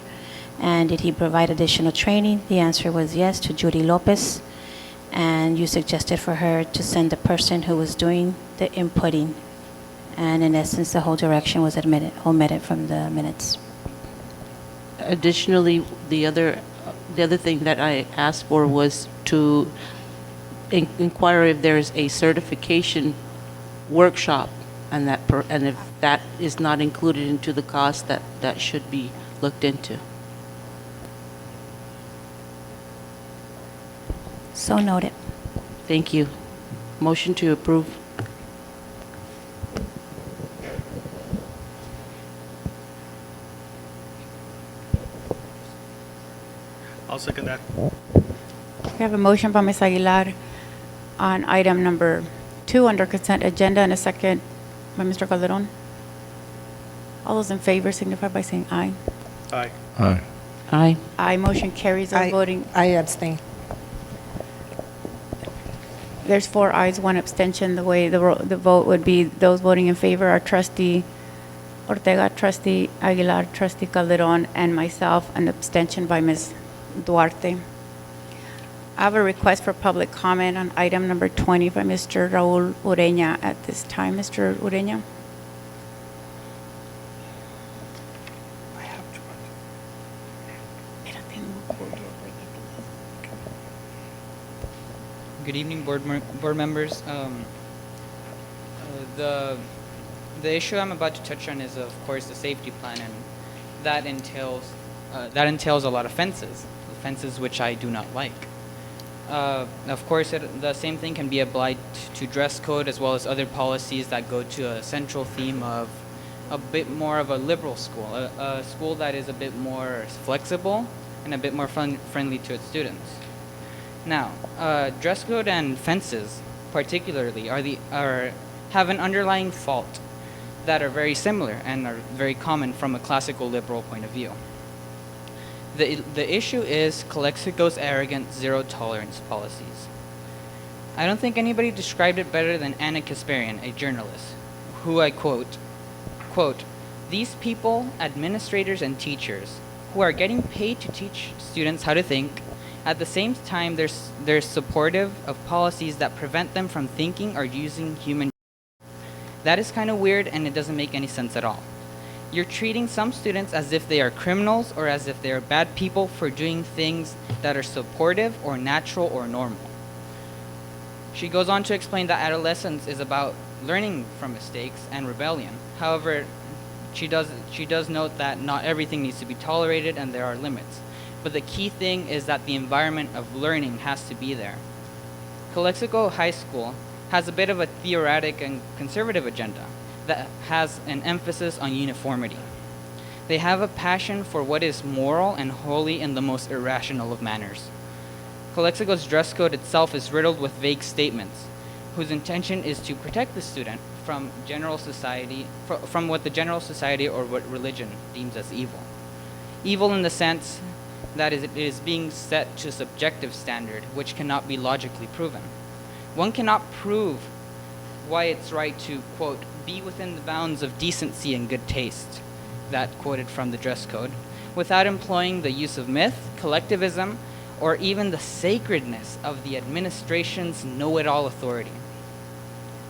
And did he provide additional training? The answer was yes, to Judy Lopez. And you suggested for her to send the person who was doing the inputting. And in essence, the whole direction was omitted from the minutes. Additionally, the other thing that I asked for was to inquire if there's a certification workshop, and if that is not included into the cost, that should be looked into. So noted. Thank you. Motion to approve. I'll second that. We have a motion by Ms. Aguilar on item number 2 under consent agenda, and a second by Mr. Calderon. All those in favor signify by saying aye. Aye. Aye. Aye. Aye. Motion carries. Those voting. I abstain. There's 4 ayes, 1 abstention. The way the vote would be, those voting in favor are Trustee Ortega, Trustee Aguilar, Trustee Calderon, and myself, an abstention by Ms. Duarte. I have a request for public comment on item number 20 by Mr. Raul Ureña at this time. Mr. Ureña? Good evening, board members. The issue I'm about to touch on is, of course, the safety plan, and that entails a lot of fences which I do not like. Of course, the same thing can be applied to dress code as well as other policies that go to a central theme of a bit more of a liberal school, a school that is a bit more flexible and a bit more friendly to its students. Now, dress code and fences, particularly, have an underlying fault that are very similar and are very common from a classical liberal point of view. The issue is Calexico's arrogant zero-tolerance policies. I don't think anybody described it better than Anna Kasparian, a journalist, who I quote, "These people, administrators and teachers, who are getting paid to teach students how to think, at the same time they're supportive of policies that prevent them from thinking or using human." That is kind of weird, and it doesn't make any sense at all. You're treating some students as if they are criminals or as if they are bad people for doing things that are supportive or natural or normal. She goes on to explain that adolescence is about learning from mistakes and rebellion. However, she does note that not everything needs to be tolerated and there are limits. But the key thing is that the environment of learning has to be there. Calexico High School has a bit of a theoretic and conservative agenda that has an emphasis on uniformity. They have a passion for what is moral and holy in the most irrational of manners. Calexico's dress code itself is riddled with vague statements, whose intention is to protect the student from from what the general society or what religion deems as evil. Evil in the sense that it is being set to a subjective standard, which cannot be logically proven. One cannot prove why it's right to, quote, be within the bounds of decency and good taste, that quoted from the dress code, without employing the use of myth, collectivism, or even the sacredness of the administration's know-it-all authority.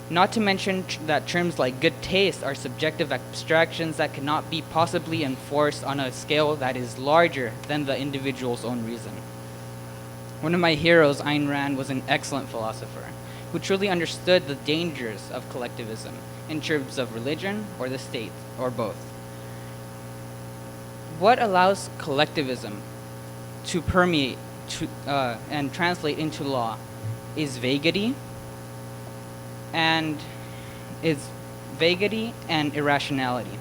Not to mention that terms like good taste are subjective abstractions that cannot be possibly enforced on a scale that is larger than the individual's own reason. One of my heroes, Ayn Rand, was an excellent philosopher who truly understood the dangers of collectivism in terms of religion or the state, or both. What allows collectivism to permeate and translate into law is vagity and irrationality.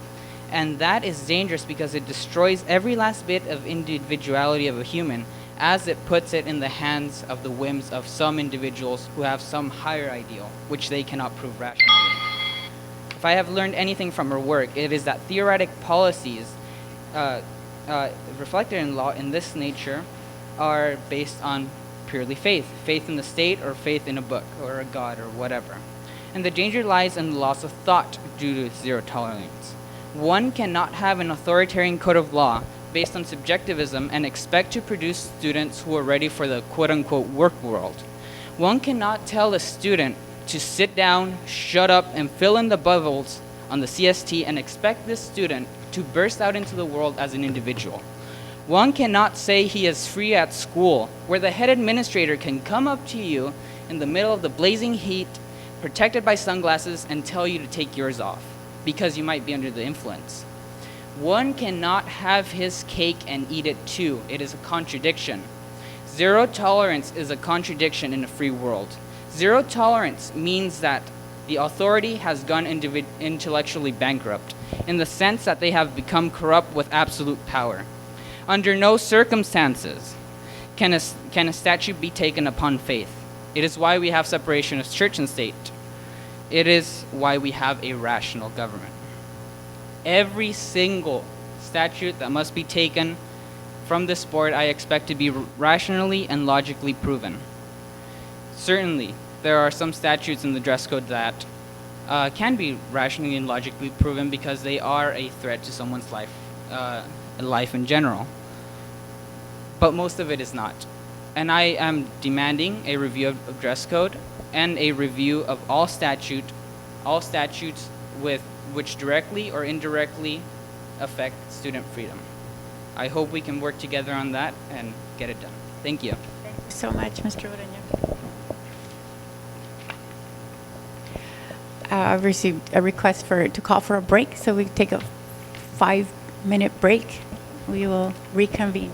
And that is dangerous because it destroys every last bit of individuality of a human, as it puts it in the hands of the whims of some individuals who have some higher ideal, which they cannot prove rationally. If I have learned anything from her work, it is that theoretic policies reflected in law in this nature are based on purely faith in the state or faith in a book or a god or whatever. And the danger lies in the loss of thought due to zero tolerance. One cannot have an authoritarian code of law based on subjectivism and expect to produce students who are ready for the quote-unquote work world. One cannot tell a student to sit down, shut up, and fill in the bubbles on the CST and expect this student to burst out into the world as an individual. One cannot say he is free at school, where the head administrator can come up to you in the middle of the blazing heat, protected by sunglasses, and tell you to take yours off, because you might be under the influence. One cannot have his cake and eat it too. It is a contradiction. Zero tolerance is a contradiction in a free world. Zero tolerance means that the authority has gone intellectually bankrupt, in the sense that they have become corrupt with absolute power. Under no circumstances can a statute be taken upon faith. It is why we have separation of church and state. It is why we have a rational government. Every single statute that must be taken from this board I expect to be rationally and logically proven. Certainly, there are some statutes in the dress code that can be rationally and logically proven because they are a threat to someone's life in general. But most of it is not. And I am demanding a review of dress code and a review of all statutes which directly or indirectly affect student freedom. I hope we can work together on that and get it done. Thank you. Thank you so much, Mr. Ureña. I've received a request to call for a break, so we take a 5-minute break. We will reconvene.